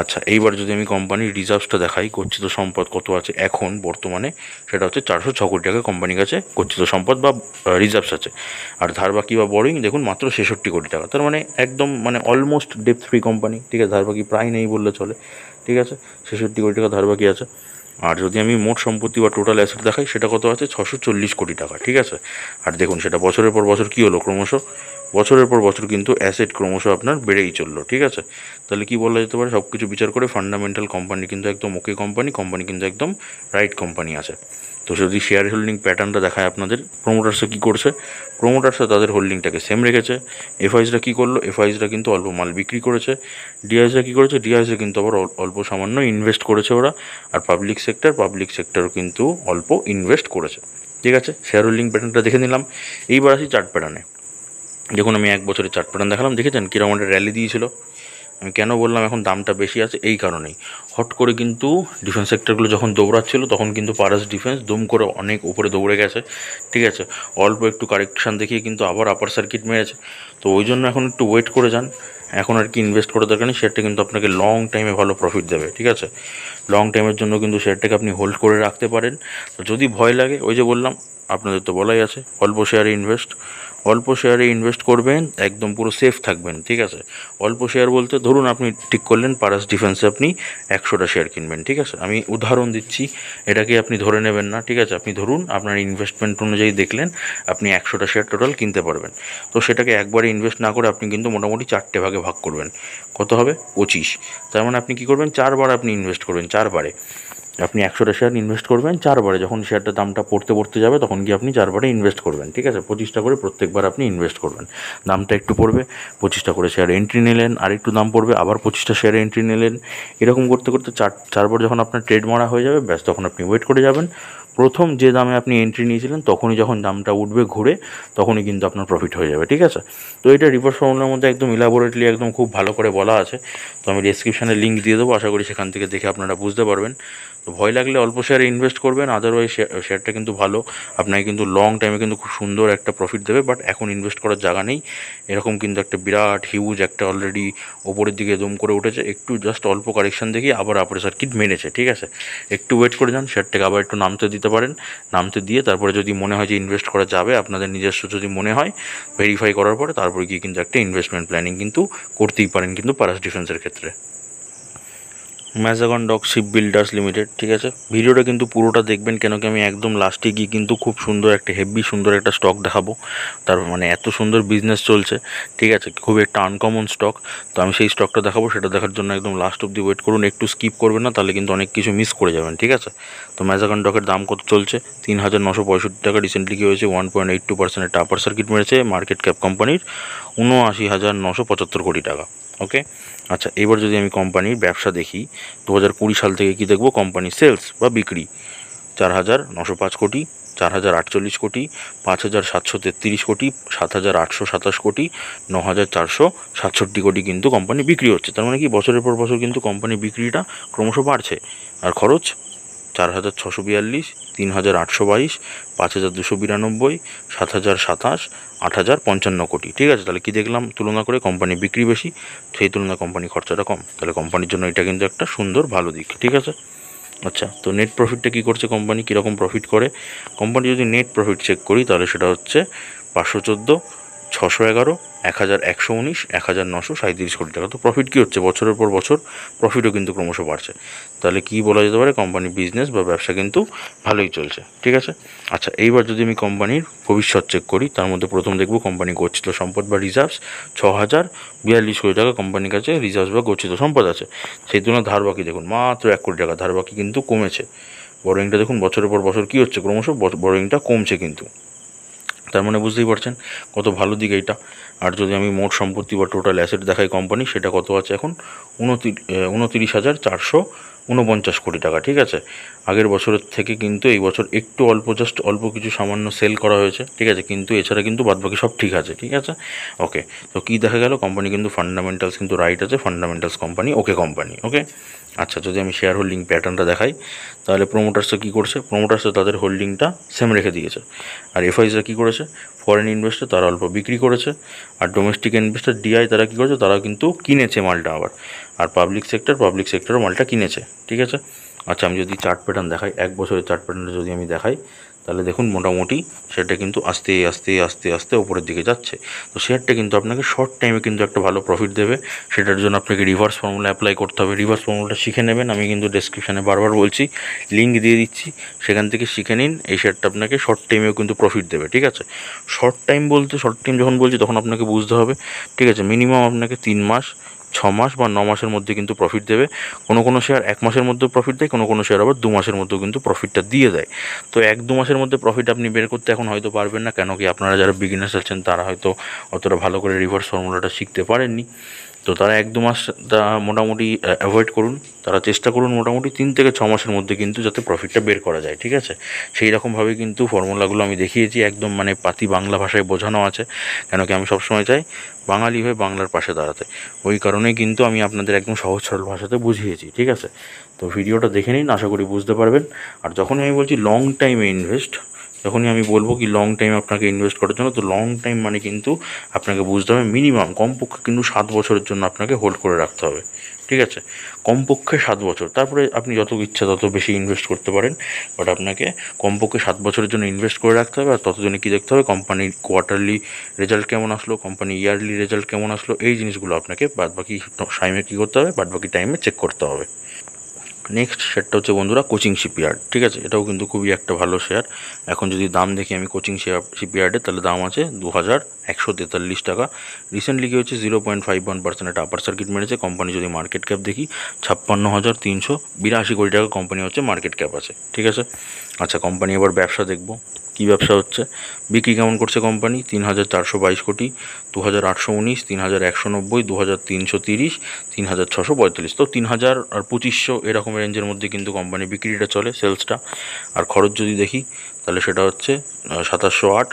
আচ্ছা, এইবার যদি আমি কোম্পানির রিজার্ভসটা দেখাই, গচ্ছিত সম্পদ কত আছে এখন বর্তমানে, সেটা হচ্ছে 406 কোটি টাকা কোম্পানির কাছে গচ্ছিত সম্পদ বা রিজার্ভস আছে। আর ধার বাকি বা বরোইং দেখুন মাত্র 66 কোটি টাকা, তার মানে একদম মানে অলমোস্ট ডেপ্থ ফ্রি কোম্পানি, ঠিক আছে। ধার বাকি প্রায় নেই বললে চলে, ঠিক আছে, 66 কোটি টাকা ধার বাকি আছে। আর যদি আমি মোট সম্পত্তি বা টোটাল অ্যাসেট দেখাই, সেটা কত আছে 640 কোটি টাকা, ঠিক আছে। আর দেখুন সেটা বছরের পর বছর কী হলো, ক্রমশ বছরের পর বছর কিন্তু অ্যাসেট ক্রমশ আপনার বেড়েই চললো, ঠিক আছে। তাহলে কি বলা যেতে পারে, সব কিছু বিচার করে ফান্ডামেন্টাল কোম্পানি কিন্তু একদম ওকে কোম্পানি কিন্তু একদম রাইট কোম্পানি আছে। তো যদি শেয়ার হোল্ডিং প্যাটার্নটা দেখায় আপনাদের, প্রোমোটার্সে কী করছে, প্রোমোটার্সরা তাদের হোল্ডিংটাকে সেম রেখেছে। এফআইসরা কী করলো, এফআইসরা কিন্তু অল্প মাল বিক্রি করেছে। ডিআইসরা কী করেছে, ডিআইসরা কিন্তু আবার অল্প সামান্য ইনভেস্ট করেছে ওরা। আর পাবলিক সেক্টরও কিন্তু অল্প ইনভেস্ট করেছে, ঠিক আছে। শেয়ার হোল্ডিং প্যাটার্নটা দেখে নিলাম। এইবার আসি চার্ট প্যাটার্নে। দেখুন আমি 1 বছরের চার্ট প্যাটার্ন দেখালাম, দেখেছেন কীরকম একটা র্যালি দিয়েছিল। আমি কেন বললাম এখন দামটা বেশি আছে, এই কারণেই, হট করে কিন্তু ডিফেন্স সেক্টরগুলো যখন দৌড়াচ্ছিল তখন কিন্তু পারাস ডিফেন্স দুম করে অনেক উপরে দৌড়ে গেছে, ঠিক আছে। অল্প একটু কারেকশান দেখিয়ে কিন্তু আবার আপার সার্কিট মেরেছে। তো ওই জন্য এখন একটু ওয়েট করে যান, এখন আর কি ইনভেস্ট করার দরকার নেই, শেয়ারটা কিন্তু আপনাকে লং টাইমে ভালো প্রফিট দেবে, ঠিক আছে। লং টাইমের জন্য কিন্তু শেয়ারটাকে আপনি হোল্ড করে রাখতে পারেন। তো যদি ভয় লাগে, ওই যে বললাম, আপনাদের তো বলাই আছে অল্প শেয়ারে ইনভেস্ট করবেন, একদম পুরো সেফ থাকবেন, ঠিক আছে। অল্প শেয়ার বলতে ধরুন আপনি ঠিক করলেন পারাস ডিফেন্সে আপনি 100টা শেয়ার কিনবেন, ঠিক আছে। আমি উদাহরণ দিচ্ছি, এটাকে আপনি ধরে নেবেন না, ঠিক আছে। আপনি ধরুন আপনার ইনভেস্টমেন্ট অনুযায়ী দেখলেন আপনি 100টা শেয়ার টোটাল কিনতে পারবেন। তো সেটাকে একবারে ইনভেস্ট না করে আপনি কিন্তু মোটামুটি 4টে ভাগে ভাগ করবেন, কত হবে 25। তার মানে আপনি কী করবেন, 4বার আপনি ইনভেস্ট করবেন, 4বারে। আপনি 100টা শেয়ার ইনভেস্ট করবেন 4বারে, যখন শেয়ারটার দামটা পড়তে যাবে তখন গিয়ে আপনি 4বারে ইনভেস্ট করবেন, ঠিক আছে? 25টা করে প্রত্যেকবার আপনি ইনভেস্ট করবেন। দামটা একটু পড়বে, 25টা করে শেয়ার এন্ট্রি নিলেন, আর একটু দাম পড়বে, আবার 25টা শেয়ার এন্ট্রি নিলেন। এরকম করতে করতে চারবার যখন আপনার ট্রেড মারা হয়ে যাবে, ব্যাস তখন আপনি ওয়েট করে যাবেন। প্রথম যে দামে আপনি এন্ট্রি নিয়েছিলেন তখনই যখন দামটা উঠবে ঘুরে, তখনই কিন্তু আপনার প্রফিট হয়ে যাবে, ঠিক আছে? তো এটা রিভার্স ফর্মুলার মধ্যে একদম ইলাবোরেটলি একদম খুব ভালো করে বলা আছে। তো আমি ডেসক্রিপশানে লিঙ্ক দিয়ে দেবো, আশা করি সেখান থেকে দেখে আপনারা বুঝতে পারবেন। তো ভয় লাগলে অল্প শেয়ারে ইনভেস্ট করবেন, আদারওয়াইজ শেয়ারটা কিন্তু ভালো, আপনাকে কিন্তু লং টাইমে কিন্তু খুব সুন্দর একটা প্রফিট দেবে। বাট এখন ইনভেস্ট করার জায়গা নেই, এরকম কিন্তু একটা বিরাট হিউজ একটা অলরেডি ওপরের দিকে দম করে উঠেছে, একটু জাস্ট অল্প কারেকশান দেখি আবার আপরে সার্কিট মেরেছে, ঠিক আছে? একটু ওয়েট করে যান, শেয়ারটাকে আবার একটু নামতে দিতে পারেন, নামতে দিয়ে তারপরে যদি মনে হয় যে ইনভেস্ট করা যাবে, আপনাদের নিজস্ব যদি মনে হয়, ভেরিফাই করার পরে তারপরে গিয়ে কিন্তু একটা ইনভেস্টমেন্ট প্ল্যানিং কিন্তু করতেই পারেন কিন্তু পারাস ডিফেন্সের ক্ষেত্রে। Mazagon doc ship builders limited, ঠিক আছে? ভিডিওটা কিন্তু পুরোটা দেখবেন, কেন কি আমি একদম লাস্টে গিয়ে কিন্তু খুব সুন্দর একটা হেভি সুন্দর একটা স্টক দেখাবো। তার মানে এত সুন্দর বিজনেস চলছে, ঠিক আছে? খুব একটা আনকমন স্টক। তো আমি সেই স্টকটা দেখাবো, সেটা দেখার জন্য একদম লাস্ট অব্দি ওয়েট করুন, একটু স্কিপ করবেন না, তাহলে কিন্তু অনেক কিছু মিস করে যাবেন, ঠিক আছে? তো ম্যাজাগন ডকের দাম কত চলছে? 3,965 টাকা। রিসেন্টলি কী হয়েছে? 1.82% আপার সার্কিট মেরেছে। মার্কেট ক্যাপ কোম্পানির 79,975 কোটি টাকা। ওকে, আচ্ছা, এবার যদি আমি কোম্পানির ব্যবসা দেখি, 2020 সাল থেকে কি দেখব? কোম্পানির সেলস বা বিক্রি 4,905 কোটি, 4,048 কোটি, 5,733 কোটি, 7,827 কোটি, 9,467 কোটি কিন্তু কোম্পানি বিক্রি হচ্ছে। তার মানে কি বছরের পর বছর কিন্তু কোম্পানি বিক্রিটা ক্রমশ বাড়ছে। আর খরচ 4,642, 3,822, 5,292, 7,027, 8,055 কোটি, ঠিক আছে? তাহলে কি দেখলাম? তুলনা করে কোম্পানি বিক্রি বেশি, সেই তুলনায় কোম্পানি খরচাটা কম, তাহলে কোম্পানির জন্য এটা কিন্তু একটা সুন্দর ভালো দিক, ঠিক আছে? আচ্ছা, তো নেট প্রফিটটা কী করছে কোম্পানি, কীরকম প্রফিট করে? কোম্পানি যদি নেট প্রফিট চেক করি তাহলে সেটা হচ্ছে 514, 611, 1,119, 1,937 কোটি টাকা। তো প্রফিট কী হচ্ছে? বছরের পর বছর প্রফিটও কিন্তু ক্রমশ বাড়ছে। তাহলে কি বলা যেতে পারে? কোম্পানির বিজনেস বা ব্যবসা কিন্তু ভালোই চলছে, ঠিক আছে? আচ্ছা, এইবার যদি আমি কোম্পানির ভবিষ্যৎ চেক করি, তার মধ্যে প্রথম দেখব কোম্পানি গচ্ছিত সম্পদ বা রিজার্ভস 6,042 কোটি টাকা কোম্পানির কাছে রিজার্ভস বা গচ্ছিত সম্পদ আছে। সেই তুলনায় ধার বাকি দেখুন মাত্র 1 কোটি টাকা, ধার বাকি কিন্তু কমেছে। বরোয়িংটা দেখুন বছরের পর বছর কী হচ্ছে? ক্রমশ বরোয়িংটা কমছে কিন্তু। তার মানে বুঝতেই পারছেন কত ভালো দিক এইটা। আর যদি আমি মোট সম্পত্তি বা টোটাল অ্যাসেট দেখাই কোম্পানি, সেটা কত আছে এখন? 29,449 কোটি টাকা, ঠিক আছে? আগের বছরের থেকে কিন্তু এই বছর একটু জাস্ট অল্প কিছু সামান্য সেল করা হয়েছে, ঠিক আছে? কিন্তু এছাড়া কিন্তু বাদবাকি সব ঠিক আছে, ঠিক আছে? ওকে, তো কী দেখা গেল? কোম্পানি কিন্তু ফান্ডামেন্টালস কিন্তু রাইট আছে, ফান্ডামেন্টালস কোম্পানি ওকে কোম্পানি, ওকে। আচ্ছা, যদি আমি শেয়ার হোল্ডিং প্যাটার্নটা দেখাই, তাহলে প্রোমোটার্সরা কী করছে? প্রোমোটার্সরা তাদের হোল্ডিংটা সেম রেখে দিয়েছে। আর এফআইসরা কী করেছে? ফরেন ইনভেস্টর তারা অল্প বিক্রি করেছে। আর ডোমেস্টিক ইনভেস্টর ডিআই তারা কী করেছে? তারা কিন্তু কিনেছে মালটা আবার। আর পাবলিক সেক্টরও মালটা কিনেছে, ঠিক আছে? আচ্ছা, আমি যদি চার্ট প্যাটার্ন দেখাই, 1 বছরের চার্ট প্যাটার্নটা যদি আমি দেখাই, তাহলে দেখুন মোটামুটি সেটা কিন্তু আস্তে আস্তে আস্তে আস্তে ওপরের দিকে যাচ্ছে। তো শেয়ারটা কিন্তু আপনাকে শর্ট টাইমে কিন্তু একটা ভালো প্রফিট দেবে। সেটার জন্য আপনাকে রিভার্স ফর্মুলা অ্যাপ্লাই করতে হবে। রিভার্স ফর্মুলাটা শিখে নেবেন, আমি কিন্তু ডেসক্রিপশানে বারবার বলছি, লিঙ্ক দিয়ে দিচ্ছি, সেখান থেকে শিখে নিন। এই শেয়ারটা আপনাকে শর্ট টাইমেও কিন্তু প্রফিট দেবে, ঠিক আছে? শর্ট টাইম যখন বলছি তখন আপনাকে বুঝতে হবে, ঠিক আছে? মিনিমাম আপনাকে 3 মাস, 6 মাস বা 9 মাসের মধ্যে কিন্তু প্রফিট দেবে। কোনো শেয়ার 1 মাসের মধ্যেও প্রফিট দেয়, কোনো শেয়ার আবার 2 মাসের মধ্যেও কিন্তু প্রফিটটা দিয়ে দেয়। তো 1-2 মাসের মধ্যে প্রফিট আপনি বের করতে এখন হয়তো পারবেন না, কেন কি আপনারা যারা বিগিনার্স আছেন তারা হয়তো অতটা ভালো করে রিভার্স ফর্মুলাটা শিখতে পারেননি। তো তারা 1-2 মাস মোটামুটি অ্যাভয়েড করুন, তারা চেষ্টা করুন মোটামুটি 3 থেকে 6 মাসের মধ্যে কিন্তু যাতে প্রফিটটা বের করা যায়, ঠিক আছে? সেই রকমভাবে কিন্তু ফর্মুলাগুলো আমি দেখিয়েছি, একদম মানে পাতি বাংলা ভাষায় বোঝানো আছে, কেন কি আমি সবসময় চাই বাঙালি হয়ে বাংলার পাশে দাঁড়াতে। ওই কারণেই কিন্তু আমি আপনাদের একদম সহজ সরল ভাষাতে বুঝিয়েছি, ঠিক আছে? তো ভিডিওটা দেখে নিন, আশা করি বুঝতে পারবেন। আর যখনই আমি বলছি লং টাইমে ইনভেস্ট, যখনই আমি বলবো কি লং টাইম আপনাকে ইনভেস্ট করার জন্য, তো লং টাইম মানে কিন্তু আপনাকে বুঝতে হবে মিনিমাম কমপক্ষে কিন্তু 7 বছরের জন্য আপনাকে হোল্ড করে রাখতে হবে, ঠিক আছে? কমপক্ষে 7 বছর, তারপরে আপনি যত ইচ্ছা তত বেশি ইনভেস্ট করতে পারেন, বাট আপনাকে কমপক্ষে 7 বছরের জন্য ইনভেস্ট করে রাখতে হবে। আর ততদিনে কী দেখতে হবে? কোম্পানির কোয়ার্টারলি রেজাল্ট কেমন আসলো, কোম্পানি ইয়ারলি রেজাল্ট কেমন আসলো, এই জিনিসগুলো আপনাকে বাদবাকি টাইমে কী করতে হবে? বাদবাকি টাইমে চেক করতে হবে। নেক্সট শেয়ারটা হচ্ছে বন্ধুরা কোচিং শিপইয়ার্ড, ঠিক আছে। এটাও কিন্তু খুবই একটা ভালো শেয়ার। এখন যদি দাম দেখি আমি কোচিং শিপইয়ার্ডের, তাহলে দাম আছে 2143 টাকা। রিসেন্টলি কী হচ্ছে 0.51% একটা আপার সার্কিট মেরেছে। কোম্পানি যদি মার্কেট ক্যাপ দেখি 56,382 কোটি টাকা কোম্পানি হচ্ছে মার্কেট ক্যাপ আছে, ঠিক আছে। আচ্ছা, কোম্পানি এবার ব্যবসা দেখব, কী ব্যবসা হচ্ছে, বিক্রি কেমন করছে কোম্পানি, 3,422 কোটি, 2,819, 3,190, 2,330, 3,645, তো 3,000 আর 2,500 এরকম রেঞ্জের মধ্যে কিন্তু কোম্পানি বিক্রিটা চলে, সেলসটা। আর খরচ যদি দেখি তাহলে সেটা হচ্ছে 2,708,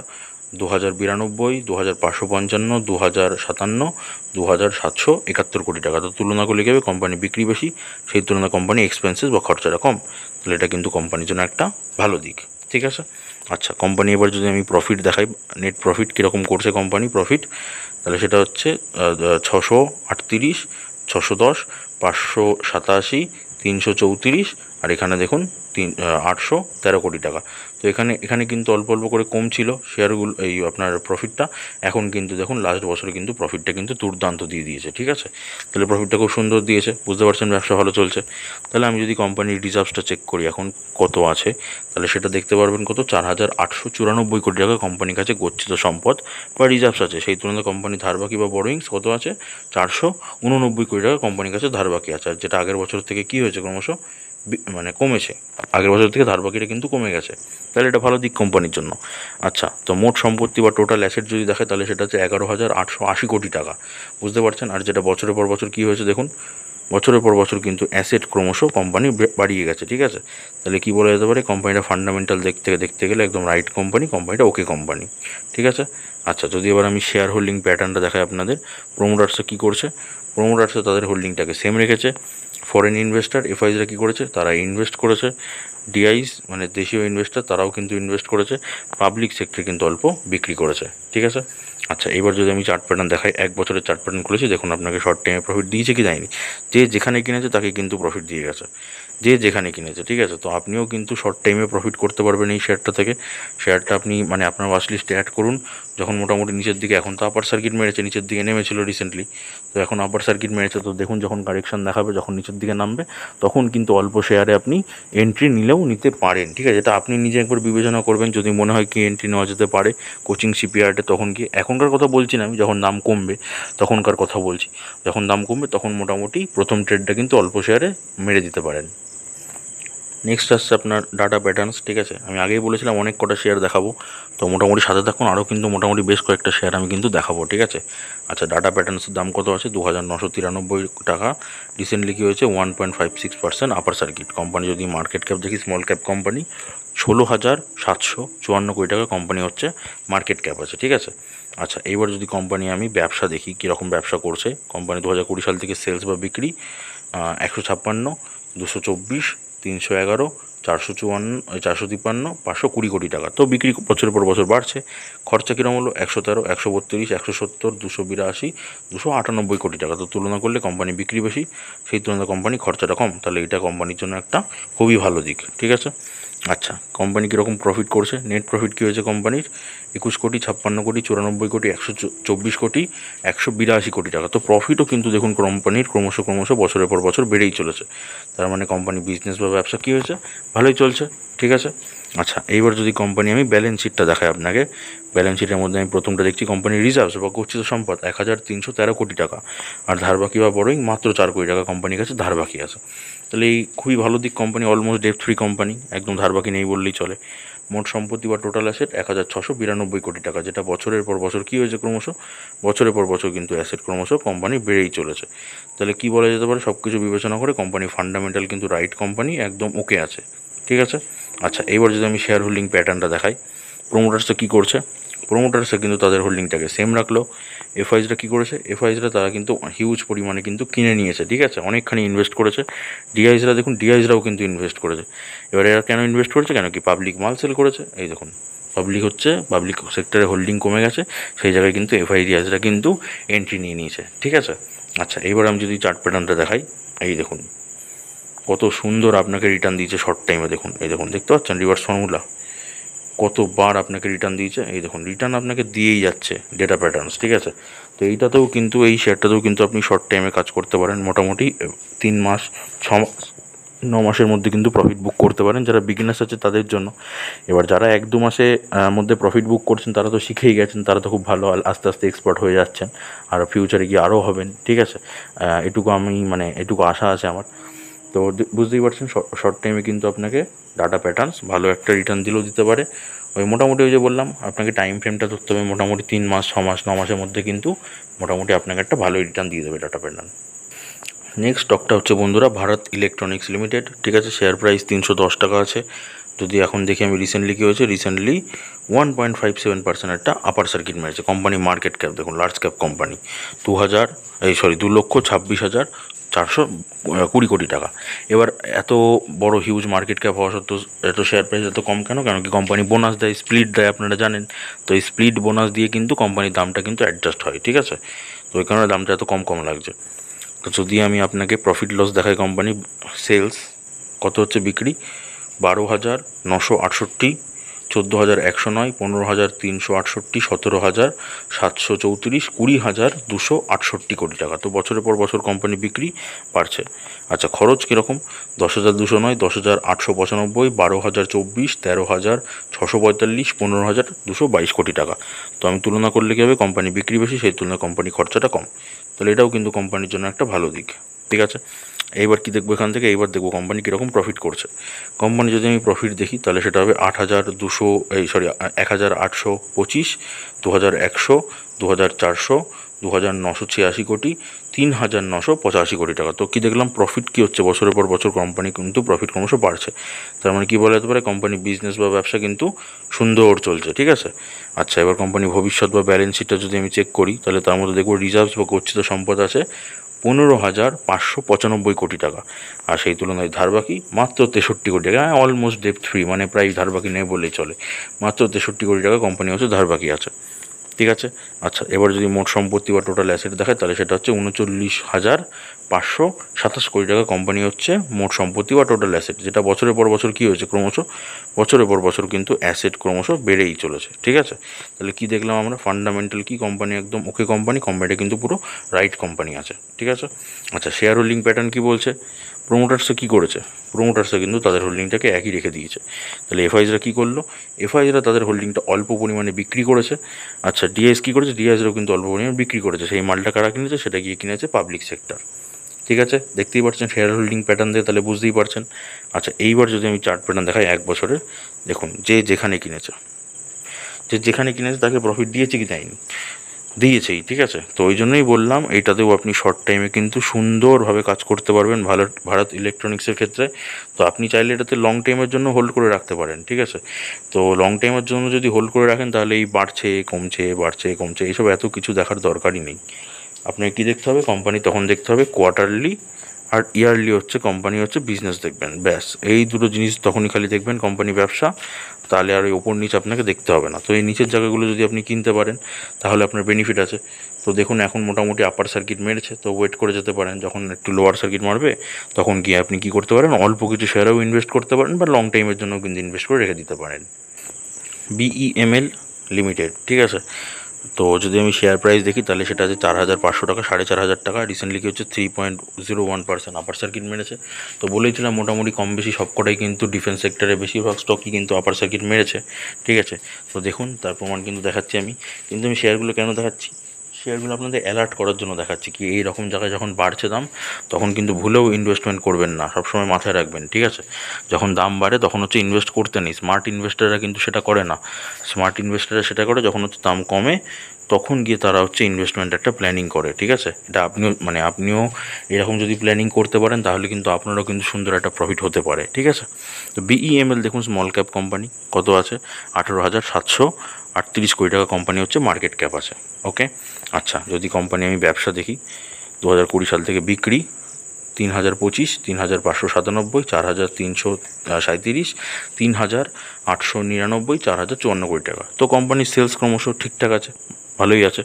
2,092, 2,555, 2,057, 2,771 কোটি টাকা। তো তুলনা করলে কী হবে, কোম্পানি বিক্রি বেশি, সেই তুলনায় কোম্পানি এক্সপেন্সেস বা খরচাটা কম, তাহলে এটা কিন্তু কোম্পানির জন্য একটা ভালো দিক, ঠিক আছে। আচ্ছা, কোম্পানি এবার যদি আমি প্রফিট দেখাই, নেট প্রফিট কীরকম করছে কোম্পানি প্রফিট, তাহলে সেটা হচ্ছে 638, 610, 587, 334, আর এখানে দেখুন 813 কোটি টাকা। তো এখানে কিন্তু অল্প অল্প করে কম ছিল শেয়ারগুলো, এই আপনার প্রফিটটা। এখন কিন্তু দেখুন লাস্ট বছরে কিন্তু প্রফিটটা কিন্তু দুর্দান্ত দিয়ে দিয়েছে, ঠিক আছে। তাহলে প্রফিটটা খুব সুন্দর দিয়েছে, বুঝতে পারছেন ব্যবসা ভালো চলছে। তাহলে আমি যদি কোম্পানির রিজার্ভসটা চেক করি এখন কত আছে, তাহলে সেটা দেখতে পারবেন কত, 4,894 কোটি টাকা কোম্পানির কাছে গচ্ছিত সম্পদ বা রিজার্ভস আছে। সেই তুলনায় কোম্পানির ধারবাকি বা বরোয়িংস কত আছে, 489 কোটি টাকা কোম্পানির কাছে ধারবাকি আছে। আর যেটা আগের বছর থেকে কী হয়েছে, ক্রমশ মানে কমেছে, আগের বছর থেকে ধারবাকিটা কিন্তু কমে গেছে, তাহলে এটা ভালো দিক কোম্পানির জন্য। আচ্ছা, তো মোট সম্পত্তি বা টোটাল অ্যাসেট যদি দেখে তাহলে সেটা হচ্ছে 11,880 কোটি টাকা, বুঝতে পারছেন। আর যেটা বছরের পর বছর কী হয়েছে দেখুন, বছরের পর বছর কিন্তু অ্যাসেট ক্রমশ কোম্পানি বাড়িয়ে গেছে, ঠিক আছে। তাহলে কী বলা যেতে পারে, কোম্পানিটা ফান্ডামেন্টাল দেখতে গেলে একদম রাইট কোম্পানি, কোম্পানিটা ওকে কোম্পানি, ঠিক আছে। আচ্ছা, যদি এবার আমি শেয়ার হোল্ডিং প্যাটার্নটা দেখাই আপনাদের, প্রোমোটার্সরা কী করছে, প্রোমোটার্সরা তাদের হোল্ডিংটাকে সেম রেখেছে। ফরেন ইনভেস্টার এফআইজরা কী করেছে, তারা ইনভেস্ট করেছে। ডিআইস মানে দেশীয় ইনভেস্টার, তারাও কিন্তু ইনভেস্ট করেছে। পাবলিক সেক্টর কিন্তু অল্প বিক্রি করেছে, ঠিক আছে। আচ্ছা, এবার যদি আমি চার্ট প্যাটার্ন দেখাই, এক বছরের চার্ট প্যাটার্ন খুলেছি, দেখুন আপনাকে শর্ট টাইমে প্রফিট দিয়েছে কি দেয়নি। যে যেখানে কিনেছে তাকে কিন্তু প্রফিট দিয়ে গেছে, যে যেখানে কিনেছে, ঠিক আছে। তো আপনিও কিন্তু শর্ট টাইমে প্রফিট করতে পারবেন এই শেয়ারটা থেকে। শেয়ারটা আপনি মানে আপনার ওয়াচ লিস্টে অ্যাড করুন, যখন মোটামুটি নিচের দিকে, এখন তো আপার সার্কিট মেরেছে, নিচের দিকে নেমেছিল রিসেন্টলি, তো এখন আপার সার্কিট মেরেছে, তো দেখুন যখন কারেকশন দেখাবে, যখন নিচের দিকে নামবে, তখন কিন্তু অল্প শেয়ারে আপনি এন্ট্রি নিলেও নিতে পারেন, ঠিক আছে। এটা আপনি নিজে একবার বিবেচনা করবেন, যদি মনে হয় কি এন্ট্রি নেওয়া যেতে পারে কোচিং শিপইয়ার্ডে, তখন কি, এখনকার কথা বলছি না আমি, যখন দাম কমবে তখনকার কথা বলছি। যখন দাম কমবে তখন মোটামুটি প্রথম ট্রেডটা কিন্তু অল্প শেয়ারে মেরে দিতে পারেন। নেক্সট আসছে আপনার ডাটা প্যাটার্নস, ঠিক আছে। আমি আগেই বলেছিলাম অনেক কটা শেয়ার দেখাবো, তো মোটামুটি সাথে থাকুন, আরও কিন্তু মোটামুটি বেশ কয়েকটা শেয়ার আমি কিন্তু দেখাবো, ঠিক আছে। আচ্ছা, ডাটা প্যাটার্নসের দাম কত আছে, 2,993 টাকা। রিসেন্টলি কী হয়েছে, 1.56% আপার সার্কিট। কোম্পানি যদি মার্কেট ক্যাপ দেখি, স্মল ক্যাপ কোম্পানি, 16,754 কোটি টাকা কোম্পানি হচ্ছে মার্কেট ক্যাপ আছে, ঠিক আছে। আচ্ছা, এইবার যদি কোম্পানি আমি ব্যবসা দেখি কীরকম ব্যবসা করছে কোম্পানি, 2020 সাল থেকে সেলস বা বিক্রি 156, 224, 311, 454, 453, 520 কোটি টাকা। তো বিক্রি বছরের পর বছর বাড়ছে। খরচা কীরকম হলো, 113, 132, 170, 282, 298 কোটি টাকা। তো তুলনা করলে কোম্পানি বিক্রি বেশি, সেই তুলনায় কোম্পানি খরচাটা কম, তাহলে এটা কোম্পানির জন্য একটা খুবই ভালো দিক, ঠিক আছে। আচ্ছা, কোম্পানি কীরকম প্রফিট করছে, নেট প্রফিট কী হয়েছে কোম্পানির, 21 কোটি, 56 কোটি, 94 কোটি, 124 কোটি, 182 কোটি টাকা। তো প্রফিটও কিন্তু দেখুন কোম্পানির ক্রমশ বছরের পর বছর বেড়েই চলেছে। তার মানে কোম্পানি বিজনেস বা ব্যবসা কী হয়েছে, ভালোই চলছে, ঠিক আছে। আচ্ছা, এইবার যদি কোম্পানি আমি ব্যালেন্স শিটটা দেখাই আপনাকে, ব্যালেন্স শিটের মধ্যে আমি প্রথমটা দেখছি কোম্পানির রিজার্ভস বা গচ্ছিত সম্পদ 1,313 কোটি টাকা, আর ধারবাকি বা বরোয়িং মাত্র 4 কোটি টাকা কোম্পানির কাছে ধারবাকি আছে। তাহলে এই খুবই ভালো দিক, company almost date free company, একদম ধারবাকি নেই বললেই চলে। মোট সম্পত্তি বা টোটাল অ্যাসেট 1,692 কোটি টাকা, যেটা বছরের পর বছর কী হয়েছে, ক্রমশ বছরের পর বছর কিন্তু অ্যাসেট ক্রমশ কোম্পানি বেড়েই চলেছে। তাহলে কী বলা যেতে পারে, সব কিছু বিবেচনা করে কোম্পানি ফান্ডামেন্টাল কিন্তু রাইট কোম্পানি, একদম ওকে আছে, ঠিক আছে। আচ্ছা, এইবার যদি আমি শেয়ার হোল্ডিং প্যাটার্নটা দেখাই, প্রোমোটার্সটা কী করছে, প্রোমোটার্সরা কিন্তু তাদের হোল্ডিংটাকে সেম রাখলো। এফআইজরা কী করেছে, এফআইজরা তারা কিন্তু হিউজ পরিমাণে কিন্তু কিনে নিয়েছে, ঠিক আছে, অনেকখানি ইনভেস্ট করেছে। ডিআইজরা দেখুন, ডিআইজরাও কিন্তু ইনভেস্ট করেছে। এবার এরা কেন ইনভেস্ট করেছে, কেন কি পাবলিক মাল সেল করেছে, এই দেখুন পাবলিক সেক্টরে হোল্ডিং কমে গেছে, সেই জায়গায় কিন্তু এফআইডিআইজরা কিন্তু এন্ট্রি নিয়ে নিয়েছে, ঠিক আছে। আচ্ছা, এবার আমি যদি চার্ট প্যাটার্নটা দেখাই, এই দেখুন কত সুন্দর আপনাকে রিটার্ন দিয়েছে শর্ট টাইমে, দেখুন এই দেখুন, দেখতে পাচ্ছেন রিভার্স ফর্মুলা কতবার আপনাকে রিটার্ন দিয়েছে, এই দেখুন রিটার্ন আপনাকে দিয়েই যাচ্ছে ডেটা প্যাটার্নস, ঠিক আছে। তো এইটাতেও কিন্তু, এই শেয়ারটাতেও কিন্তু আপনি শর্ট টাইমে কাজ করতে পারেন, মোটামুটি 3 মাস 6 মাস মাসের মধ্যে কিন্তু প্রফিট বুক করতে পারেন, যারা বিগিনার্স আছে তাদের জন্য। এবার যারা 1-2 মাসে মধ্যে প্রফিট বুক করছেন তারা তো শিখেই গেছেন, তারা তো খুব ভালো আস্তে আস্তে এক্সপার্ট হয়ে যাচ্ছেন, আর ফিউচারে গিয়ে আরও হবেন, ঠিক আছে। এটুকু আমি এটুকু আশা আছে আমার। তো বুঝতেই পারছেন শর্ট টাইমে কিন্তু আপনাকে ডাটা প্যাটার্নস ভালো একটা রিটার্ন দিলেও দিতে পারে। ওই মোটামুটি ওই যে বললাম আপনাকে টাইম ফ্রেমটা ধরতে হবে, মোটামুটি 3 মাস 6 মাস 9 মাসের মধ্যে কিন্তু মোটামুটি আপনাকে একটা ভালো রিটার্ন দিয়ে দেবে ডাটা প্যাটার্ন। নেক্সট স্টকটা হচ্ছে বন্ধুরা ভারত ইলেকট্রনিক্স লিমিটেড, ঠিক আছে। শেয়ার প্রাইস 310 টাকা আছে। যদি এখন দেখি আমি রিসেন্টলি কী হয়েছে, রিসেন্টলি 1.57% একটা আপার সার্কিট মেরেছে। কোম্পানি মার্কেট ক্যাপ দেখুন, লার্জ ক্যাপ কোম্পানি, 2,26,420 কোটি টাকা। এবার এত বড় হিউজ মার্কেট ক্যাপ হওয়া সত্ত্বেও এত শেয়ার প্রাইস এত কম কেন? কেন কি কোম্পানি বোনাস দেয়, স্প্লিট দেয়, আপনারা জানেন। তো এই স্প্লিট বোনাস দিয়ে কিন্তু কোম্পানির দামটা কিন্তু অ্যাডজাস্ট হয়, ঠিক আছে। তো ওই কারণে দামটা এত কম লাগছে। তো যদি আমি আপনাকে প্রফিট লস দেখাই, কোম্পানি সেলস কত হচ্ছে, বিক্রি 12,968, 14,109, 15,368, 17,734, 20,268 কোটি টাকা। তো বছরের পর বছর কোম্পানি বিক্রি বাড়ছে। আচ্ছা, খরচ কীরকম? 10,209, 10,895, 12,024, 13,645, 15,222 কোটি টাকা। তো আমি তুলনা করলে কী হবে, কোম্পানি বিক্রি বেশি, সেই তুলনায় কোম্পানি খরচাটা কম। তাহলে এটাও কিন্তু কোম্পানির জন্য একটা ভালো দিক, ঠিক আছে। এইবার কি দেখবো এখান থেকে? এইবার দেখবো কোম্পানি কীরকম প্রফিট করছে। কোম্পানি যদি আমি প্রফিট দেখি তাহলে সেটা হবে 1,825, 2,100, 2,400, 2,986 কোটি, 3,985 কোটি টাকা। তো কী দেখলাম, প্রফিট কী হচ্ছে, বছরের পর বছর কোম্পানি কিন্তু প্রফিট ক্রমশ বাড়ছে। তার মানে কী বলা যেতে পারে, কোম্পানি বিজনেস বা ব্যবসা কিন্তু সুন্দর চলছে, ঠিক আছে। আচ্ছা, এবার কোম্পানি ভবিষ্যৎ বা ব্যালেন্স শিটটা যদি আমি চেক করি তাহলে তার মধ্যে দেখব রিজার্ভস বা গচ্ছিত সম্পদ আছে 15,595 কোটি টাকা, আর সেই তুলনায় ধারবাকি মাত্র 63 কোটি টাকা। অলমোস্ট ডেপ্ট ফ্রি, মানে প্রায় ধারবাকি নেই বললেই চলে। মাত্র 63 কোটি টাকা কোম্পানি হচ্ছে ধারবাকি আছে, ঠিক আছে। আচ্ছা, এবার যদি মোট সম্পত্তি বা টোটাল অ্যাসেট দেখায় তাহলে সেটা হচ্ছে 39,527 কোটি টাকা কোম্পানি হচ্ছে মোট সম্পত্তি বা টোটাল অ্যাসেট, যেটা বছরের পর বছর কী হয়েছে, ক্রমশ বছরের পর বছর কিন্তু অ্যাসেট ক্রমশ বেড়েই চলেছে, ঠিক আছে। তাহলে কি দেখলাম আমরা, ফান্ডামেন্টাল কি কোম্পানি একদম ওকে কোম্পানিটা কিন্তু পুরো রাইট কোম্পানি আছে, ঠিক আছে। আচ্ছা, শেয়ার হোল্ডিং প্যাটার্ন কী বলছে? প্রোমোটার্সে কী করেছে? প্রোমোটার্সে কিন্তু তাদের হোল্ডিংটাকে একই রেখে দিয়েছে। তাহলে এফআইজরা কী করলো? এফআইজরা তাদের হোল্ডিংটা অল্প পরিমাণে বিক্রি করেছে। আচ্ছা, ডিএস কী করেছে? ডিএসরাও কিন্তু অল্প পরিমাণে বিক্রি করেছে। সেই মালটা কারা কিনেছে? সেটা গিয়ে কিনেছে পাবলিক সেক্টর, ঠিক আছে। দেখতেই পাচ্ছেন শেয়ার হোল্ডিং প্যাটার্ন দিয়ে, তাহলে বুঝতেই পারছেন। আচ্ছা, এইবার যদি আমি চার্ট প্যাটার্ন দেখাই 1 বছরের, দেখুন যে যেখানে কিনেছে তাকে প্রফিট দিয়েছে কি দেয়নি? দিয়েছেই, ঠিক আছে। তো ওই জন্যই বললাম এইটাতেও আপনি শর্ট টাইমে কিন্তু সুন্দরভাবে কাজ করতে পারবেন ভারত ইলেকট্রনিক্সের ক্ষেত্রে। তো আপনি চাইলে এটাতে লং টাইমের জন্য হোল্ড করে রাখতে পারেন, ঠিক আছে। তো লং টাইমের জন্য যদি হোল্ড করে রাখেন তাহলে এই বাড়ছে কমছে এইসব এত কিছু দেখার দরকারই নেই। আপনাকে কী দেখতে হবে, কোম্পানি তখন দেখতে হবে কোয়ার্টারলি আর ইয়ারলি হচ্ছে কোম্পানি হচ্ছে বিজনেস দেখবেন, ব্যাস। এই দুটো জিনিস তখনই খালি দেখবেন কোম্পানি ব্যবসা, তাহলে আর ওই ওপর নিচ আপনাকে দেখতে হবে না। তো এই নিচের জায়গাগুলো যদি আপনি কিনতে পারেন তাহলে আপনার বেনিফিট আছে। তো দেখুন এখন মোটামুটি আপার সার্কিট মেরেছে, তো ওয়েট করে যেতে পারেন, যখন একটু লোয়ার সার্কিট মারবে তখন গিয়ে আপনি কী করতে পারেন, অল্প কিছু শেয়ারেও ইনভেস্ট করতে পারেন বা লং টাইমের জন্য কিন্তু ইনভেস্ট করে রেখে দিতে পারেন। বিইএমএল লিমিটেড, ঠিক আছে। তো যদি আমি শেয়ার প্রাইস দেখি তাহলে সেটা আছে 4,500 টাকা, 4,500 টাকা। রিসেন্টলি কি হচ্ছে 3.01% আপার সার্কিট মেরেছে। তো বলেইছিলাম মোটামুটি কম বেশি সবকটাই কিন্তু ডিফেন্স সেক্টরে বেশিরভাগ স্টকই কিন্তু আপার সার্কিট মেরেছে, ঠিক আছে। তো দেখুন তার প্রমাণ কিন্তু দেখাচ্ছি আমি। কিন্তু আমি শেয়ারগুলো কেন দেখাচ্ছি, শেয়ারগুলো আপনাদের অ্যালার্ট করার জন্য দেখাচ্ছি কি এই রকম জায়গায় যখন বাড়ছে দাম তখন কিন্তু ভুলেও ইনভেস্টমেন্ট করবেন না, সবসময় মাথায় রাখবেন, ঠিক আছে। যখন দাম বাড়ে তখন হচ্ছে ইনভেস্ট করতে নেই। স্মার্ট ইনভেস্টাররা কিন্তু সেটা করে না। স্মার্ট ইনভেস্টাররা সেটা করে যখন হচ্ছে দাম কমে তখন গিয়ে তারা হচ্ছে ইনভেস্টমেন্ট একটা প্ল্যানিং করে, ঠিক আছে। এটা আপনিও এরকম যদি প্ল্যানিং করতে পারেন তাহলে কিন্তু আপনারও কিন্তু সুন্দর একটা প্রফিট হতে পারে, ঠিক আছে। তো বিইএমএল দেখুন স্মল ক্যাপ কোম্পানি, কত আছে? 18,738 কোটি টাকা কোম্পানি হচ্ছে মার্কেট ক্যাপ আছে, ওকে। আচ্ছা, যদি কোম্পানি আমি ব্যবসা দেখি 2020 সাল থেকে বিক্রি 3,025, 3,597, 4,337, 3,899, 4,054 কোটি টাকা। তো কোম্পানির সেলস ক্রমশ ঠিকঠাক আছে, ভালোই আছে।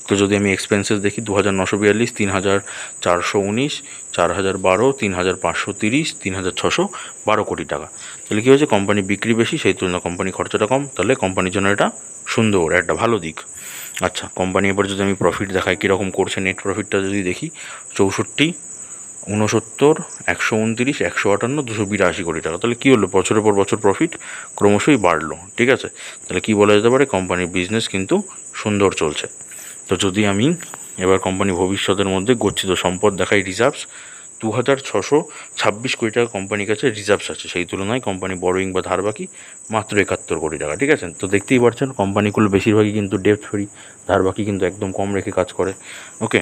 তো যদি আমি এক্সপেন্সেস দেখি 2,942, 3,419, 4,012, 3,530, 3,612 কোটি টাকা। তাহলে কী হয়েছে, কোম্পানি বিক্রি বেশি, সেই তুলনায় কোম্পানি খরচাটা কম, তাহলে কোম্পানির জন্য এটা সুন্দর একটা ভালো দিক। আচ্ছা, কোম্পানি এবার যদি আমি প্রফিট দেখাই কীরকম করছে, নেট প্রফিটটা যদি দেখি 64, 69, 129, 158, 282 কোটি টাকা। তাহলে কী হলো, বছরের পর বছর প্রফিট ক্রমশই বাড়লো। ঠিক আছে, তাহলে কি বলা যেতে পারে, কোম্পানির বিজনেস কিন্তু সুন্দর চলছে। তো যদি আমি এবার কোম্পানি ভবিষ্যতের মধ্যে গচ্ছিত সম্পদ দেখাই, রিজার্ভস 2626 কোটি টাকা কোম্পানির কাছে রিজার্ভস আছে। সেই তুলনায় কোম্পানি বড়োইং বা ধার বাকি মাত্র 71 কোটি টাকা। ঠিক আছে, তো দেখতেই পাচ্ছেন কোম্পানিগুলো বেশিরভাগই কিন্তু ডেপ্ট ফ্রি, ধার বাকি কিন্তু একদম কম রেখে কাজ করে। ওকে,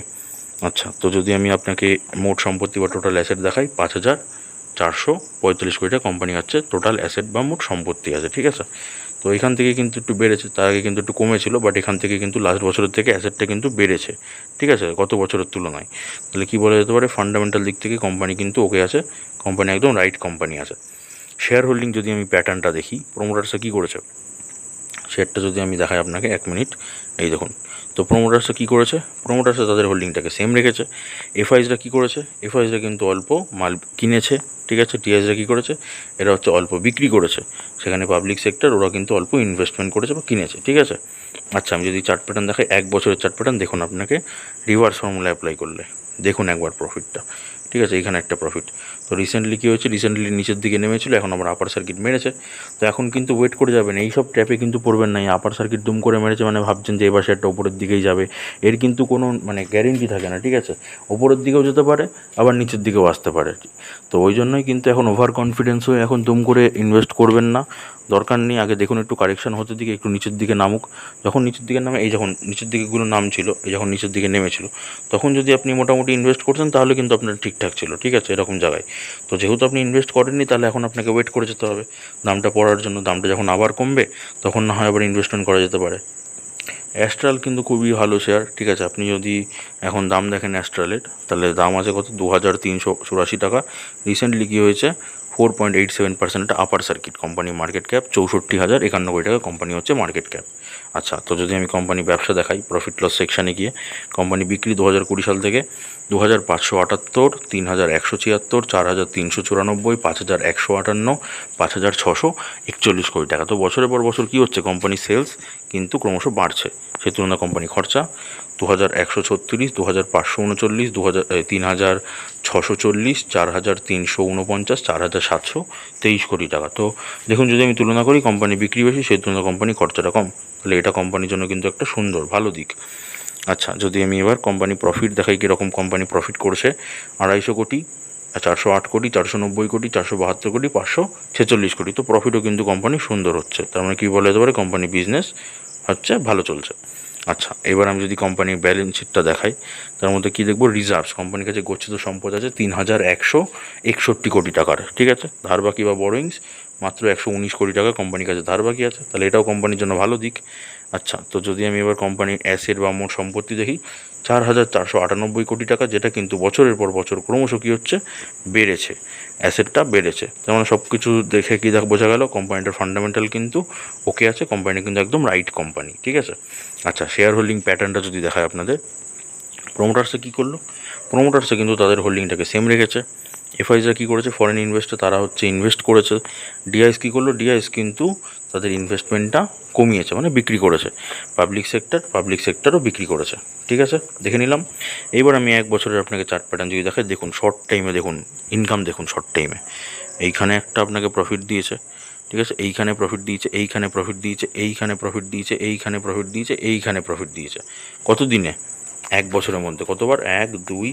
আচ্ছা, তো যদি আমি আপনাকে মোট সম্পত্তি বা টোটাল অ্যাসেট দেখাই, 5445 কোটি টাকা কোম্পানি হচ্ছে টোটাল অ্যাসেট বা মোট সম্পত্তি আছে। ঠিক আছে, তো এখান থেকে কিন্তু একটু বেড়েছে, তার আগে কিন্তু একটু কমেছিল, বাট এখান থেকে কিন্তু লাস্ট বছরের থেকে অ্যাসেটটা কিন্তু বেড়েছে। ঠিক আছে, গত বছরের তুলনায়। তাহলে কী বলা যেতে পারে, ফান্ডামেন্টাল দিক থেকে কোম্পানি কিন্তু ওকে আছে, কোম্পানি একদম রাইট কোম্পানি আছে। শেয়ার হোল্ডিং যদি আমি প্যাটার্নটা দেখি, প্রোমোটার্সে কী করেছে, শেয়ারটা যদি আমি দেখাই আপনাকে 1 মিনিট, এই দেখুন। তো প্রোমোটার্সরা কী করেছে, প্রোমোটার্সরা তাদের হোল্ডিংটাকে সেম রেখেছে। এফআইসরা কী করেছে, এফআইসরা কিন্তু অল্প মাল কিনেছে। ঠিক আছে, টিআইসরা কী করেছে, এরা হচ্ছে অল্প বিক্রি করেছে। সেখানে পাবলিক সেক্টর, ওরা কিন্তু অল্প ইনভেস্টমেন্ট করেছে বা কিনেছে। ঠিক আছে, আচ্ছা, আমি যদি চার্ট প্যাটার্ন দেখাই, 1 বছরের চার্ট প্যাটার্ন দেখুন, আপনাকে রিভার্স ফর্মুলা অ্যাপ্লাই করলে দেখুন একবার প্রফিটটা। ঠিক আছে, এখানে একটা প্রফিট। তো রিসেন্টলি কী হয়েছে, রিসেন্টলি নিচের দিকে নেমেছিল, এখন আবার আপার সার্কিট মেরেছে। তো এখন কিন্তু ওয়েট করে যাবেন, এই সব ট্র্যাপে কিন্তু পড়বেন না। এই আপার সার্কিট দুম করে মেরেছে মানে ভাবছেন যে এবার শেয়ারটা ওপরের দিকেই যাবে, এর কিন্তু কোনো মানে গ্যারেন্টি থাকে না। ঠিক আছে, ওপরের দিকেও যেতে পারে, আবার নিচের দিকেও আসতে পারে। তো ওই জন্যই কিন্তু এখন ওভার কনফিডেন্স হয়ে এখন দুম করে ইনভেস্ট করবেন না, দরকার নেই। আগে দেখুন একটু কারেকশন হতে দিকে, একটু নিচের দিকে নামুক। যখন নিচের দিকে নামে, এই যখন নিচের দিকেগুলো নাম ছিল, এই যখন নিচের দিকে নেমেছিল, তখন যদি আপনি মোটামুটি ইনভেস্ট করতেন তাহলে কিন্তু আপনার ঠিকঠাক ছিল। ঠিক আছে, এরকম জায়গায়। তো যেহেতু আপনি ইনভেস্ট করেননি, তাহলে এখন আপনাকে ওয়েট করে যেতে হবে দামটা পড়ার জন্য। দামটা যখন আবার কমবে, তখন না হয় আবার ইনভেস্টমেন্ট করা যেতে পারে। অ্যাস্ট্রাল কিন্তু খুবই ভালো শেয়ার। ঠিক আছে, আপনি যদি এখন দাম দেখেন অ্যাস্ট্রালের, তাহলে দাম আছে কত, 2384 টাকা। রিসেন্টলি কী হয়েছে, 4.87% upper circuit. Company market cap 64,051 কোটি টাকা, কোম্পানি হচ্ছে মার্কেট ক্যাপ। আচ্ছা, তো যদি আমি কোম্পানি ব্যবসা দেখাই, প্রফিট লস সেকশানে গিয়ে, কোম্পানি বিক্রি 2020 সাল থেকে 2578, 3176, 4394, 5158, 5641 কোটি টাকা। তো বছরের পর বছর কী হচ্ছে, কোম্পানি সেলস কিন্তু ক্রমশ বাড়ছে। সেই তুলনায় কোম্পানি খরচা 2136, 2539, 3640, 4349, 4723 কোটি টাকা। তো দেখুন, যদি আমি তুলনা করি, কোম্পানি বিক্রি বেশি, সেই তুলনায় কোম্পানি খরচাটা কম, তাহলে এটা কোম্পানির জন্য কিন্তু একটা সুন্দর ভালো দিক। আচ্ছা, যদি আমি এবার কোম্পানি প্রফিট দেখাই, কীরকম কোম্পানি প্রফিট করছে, 250 কোটি, 408 কোটি, 490 কোটি, 472 কোটি, 546 কোটি। তো প্রফিটও কিন্তু কোম্পানি সুন্দর হচ্ছে, তার মানে কী বলা যেতে পারে, কোম্পানি বিজনেস হচ্ছে ভালো চলছে। আচ্ছা, এবার আমি যদি কোম্পানির ব্যালেন্স শিটটা দেখাই, তার মধ্যে কী দেখবো, রিজার্ভস, কোম্পানির কাছে গচ্ছিত সম্পদ আছে 3161 কোটি টাকার। ঠিক আছে, ধার বাকি বা বরোয়িংস মাত্র 119 কোটি টাকা কোম্পানির কাছে ধার বাকি আছে, তাহলে এটাও কোম্পানির জন্য ভালো দিক। আচ্ছা, তো যদি আমি এবার কোম্পানির অ্যাসেট বা মোট সম্পত্তি দেখি, 4498 কোটি টাকা, যেটা কিন্তু বছরের পর বছর ক্রমশ কী হচ্ছে, বেড়েছে, অ্যাসেটটা বেড়েছে। যেমন সব কিছু দেখে কী বোঝা গেল, কোম্পানিটার ফান্ডামেন্টাল কিন্তু ওকে আছে, কোম্পানি কিন্তু একদম রাইট কোম্পানি। ঠিক আছে, আচ্ছা, শেয়ার হোল্ডিং প্যাটার্নটা যদি দেখায় আপনাদের, প্রোমোটার্সে কী করলো, প্রোমোটার্সে কিন্তু তাদের হোল্ডিংটাকে সেম রেখেছে। এফআইসরা কী করেছে, ফরেন ইনভেস্টর, তারা হচ্ছে ইনভেস্ট করেছে। ডিআইএস কী করলো, ডিআইএস কিন্তু তাদের ইনভেস্টমেন্টটা কমিয়েছে, মানে বিক্রি করেছে। পাবলিক সেক্টরও বিক্রি করেছে। ঠিক আছে, দেখে নিলাম। এইবার আমি 1 বছরের আপনাকে চার্ট প্যাটার্ন যদি দেখাই, দেখুন শর্ট টাইমে, দেখুন ইনকাম দেখুন শর্ট টাইমে, এইখানে একটা আপনাকে প্রফিট দিয়েছে। ঠিক আছে, এইখানে প্রফিট দিয়েছে, এইখানে প্রফিট দিয়েছে, এইখানে প্রফিট দিয়েছে, এইখানে প্রফিট দিয়েছে, এইখানে প্রফিট দিয়েছে। কত দিনে, 1 বছরের মধ্যে কতবার, 1, 2,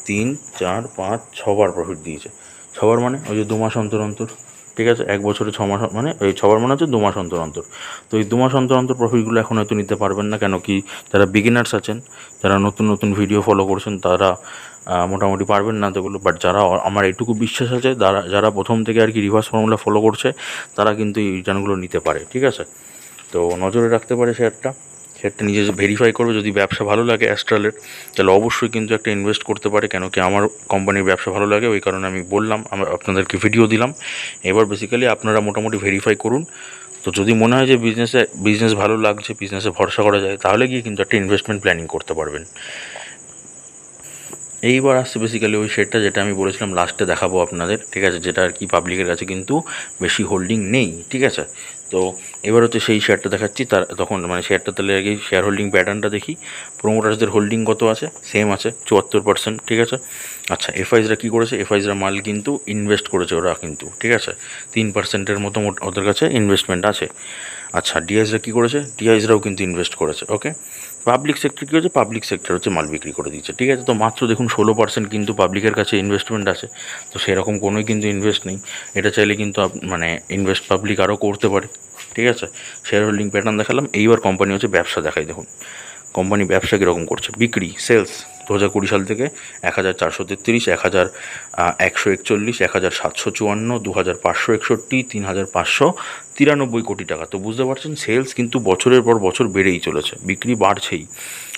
3, 4, 5, 6বার প্রফিট দিয়েছে। 6বার মানে ওই যে 2 মাস অন্তর অন্তর। ঠিক আছে, 1 বছরে 6 মাস, মানে ওই 6বার মানে হচ্ছে 2 মাস অন্তর অন্তর। তো এই 2 মাস অন্তর অন্তর প্রফিটগুলো এখন হয়তো নিতে পারবেন না, কেন কি, যারা বিগিনার্স আছেন, যারা নতুন নতুন ভিডিও ফলো করছেন, তারা মোটামুটি পারবেন না এতগুলো। বাট যারা, আমার এটুকু বিশ্বাস আছে, যারা প্রথম থেকে আর কি রিভার্স ফর্মুলা ফলো করছে, তারা কিন্তু এই রিটার্নগুলো নিতে পারে। ঠিক আছে, তো নজরে রাখতে পারে শেয়ারটা নিজে ভেরিফাই করবে। যদি ব্যবসা ভালো লাগে অ্যাস্ট্রালের, তাহলে অবশ্যই কিন্তু একটা ইনভেস্ট করতে পারে, কেন কি আমার কোম্পানির ব্যবসা ভালো লাগে, ওই কারণে আমি বললাম, আপনাদেরকে ভিডিও দিলাম। এবার বেসিক্যালি আপনারা মোটামুটি ভেরিফাই করুন। তো যদি মনে হয় যে বিজনেস ভালো লাগছে, বিজনেসে ভরসা করা যায়, তাহলে গিয়ে কিন্তু একটা ইনভেস্টমেন্ট প্ল্যানিং করতে পারবেন। এইবার আসছে বেসিক্যালি ওই শেয়ারটা, যেটা আমি বলেছিলাম লাস্টে দেখাবো আপনাদের। ঠিক আছে, যেটা আর কি পাবলিকের কাছে কিন্তু বেশি হোল্ডিং নেই। ঠিক আছে, তো এবার হচ্ছে সেই শেয়ারটা দেখাচ্ছি, তার তখন মানে শেয়ারটা তাহলে আগে শেয়ার হোল্ডিং প্যাটার্নটা দেখি। প্রোমোটার্সদের হোল্ডিং কত আছে, সেম আছে 74%, ঠিক আছে। আচ্ছা, এফআইসরা কী করেছে, এফআইসরা মাল কিন্তু ইনভেস্ট করেছে ওরা কিন্তু, ঠিক আছে, 3%-এর মতো ওদের কাছে ইনভেস্টমেন্ট আছে। আচ্ছা, ডিআইসরা কী করেছে, ডিআইসরাও কিন্তু ইনভেস্ট করেছে, ওকে। পাবলিক সেক্টর কী হচ্ছে, পাবলিক সেক্টর হচ্ছে মাল বিক্রি করে দিচ্ছে, ঠিক আছে। তো মাত্র দেখুন 16% কিন্তু পাবলিকের কাছে ইনভেস্টমেন্ট আছে, তো সেরকম কোনোই কিন্তু ইনভেস্ট নেই। এটা চাইলে কিন্তু মানে ইনভেস্ট পাবলিক আরও করতে পারে, ঠিক আছে। শেয়ার হোল্ডিং প্যাটার্ন দেখালাম, এইবার কোম্পানি হচ্ছে ব্যবসা দেখাই। দেখুন কোম্পানি ব্যবসা কীরকম করছে, বিক্রি সেলস 2020 সাল থেকে 1433, 1141, 1754, 2561, 3593 কোটি টাকা। তো বুঝতে পারছেন সেলস কিন্তু বছরের পর বছর বেড়েই চলেছে, বিক্রি বাড়ছেই।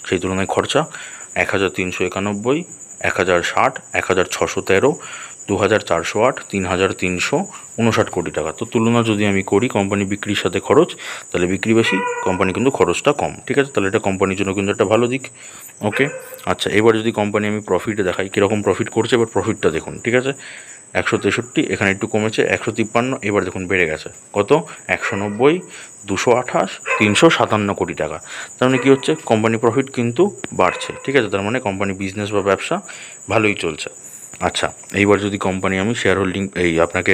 সেই তুলনায় খরচা 1391, 1060, 1613, 2408, 3359 কোটি টাকা। তো তুলনা যদি আমি করি কোম্পানি বিক্রির সাথে খরচ, তাহলে বিক্রি বেশি, কোম্পানি কিন্তু খরচটা কম, ঠিক আছে। তাহলে এটা কোম্পানির জন্য কিন্তু একটা ভালো দিক, ওকে। আচ্ছা, এবার যদি কোম্পানি আমি প্রফিটে দেখাই কীরকম প্রফিট করছে, এবার প্রফিটটা দেখুন, ঠিক আছে। 163, এখানে একটু কমেছে 153, এবার দেখুন বেড়ে গেছে কত, 190, 228, 357 কোটি টাকা। তার মানে কী হচ্ছে, কোম্পানি প্রফিট কিন্তু বাড়ছে, ঠিক আছে। তার মানে কোম্পানি বিজনেস বা ব্যবসা ভালোই চলছে। আচ্ছা, এইবার যদি কোম্পানি আমি শেয়ার হোল্ডিং আপনাকে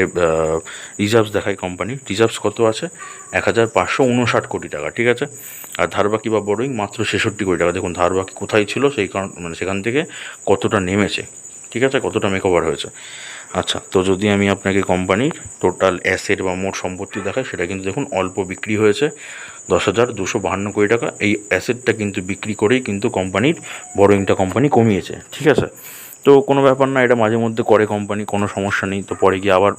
রিজার্ভস দেখাই, কোম্পানির রিজার্ভস কত আছে, 1559 কোটি টাকা, ঠিক আছে। আর ধারবাকি বা বড়োইং মাত্র 66 কোটি টাকা। দেখুন ধারবাকি কোথায় ছিল, সেই কারণ মানে সেখান থেকে কতটা নেমেছে, ঠিক আছে, কতটা মেকওভার হয়েছে। আচ্ছা, তো যদি আমি আপনাকে কোম্পানির টোটাল অ্যাসেট বা মোট সম্পত্তি দেখাই, সেটা কিন্তু দেখুন অল্প বিক্রি হয়েছে, 10,252 কোটি টাকা। এই অ্যাসেটটা কিন্তু বিক্রি করেই কিন্তু কোম্পানির বড়োইংটা কোম্পানি কমিয়েছে, ঠিক আছে। তো কোনো ব্যাপার না, এটা মাঝে মধ্যে করে কোম্পানি, কোনো সমস্যা নেই। তো পরে গিয়ে আবার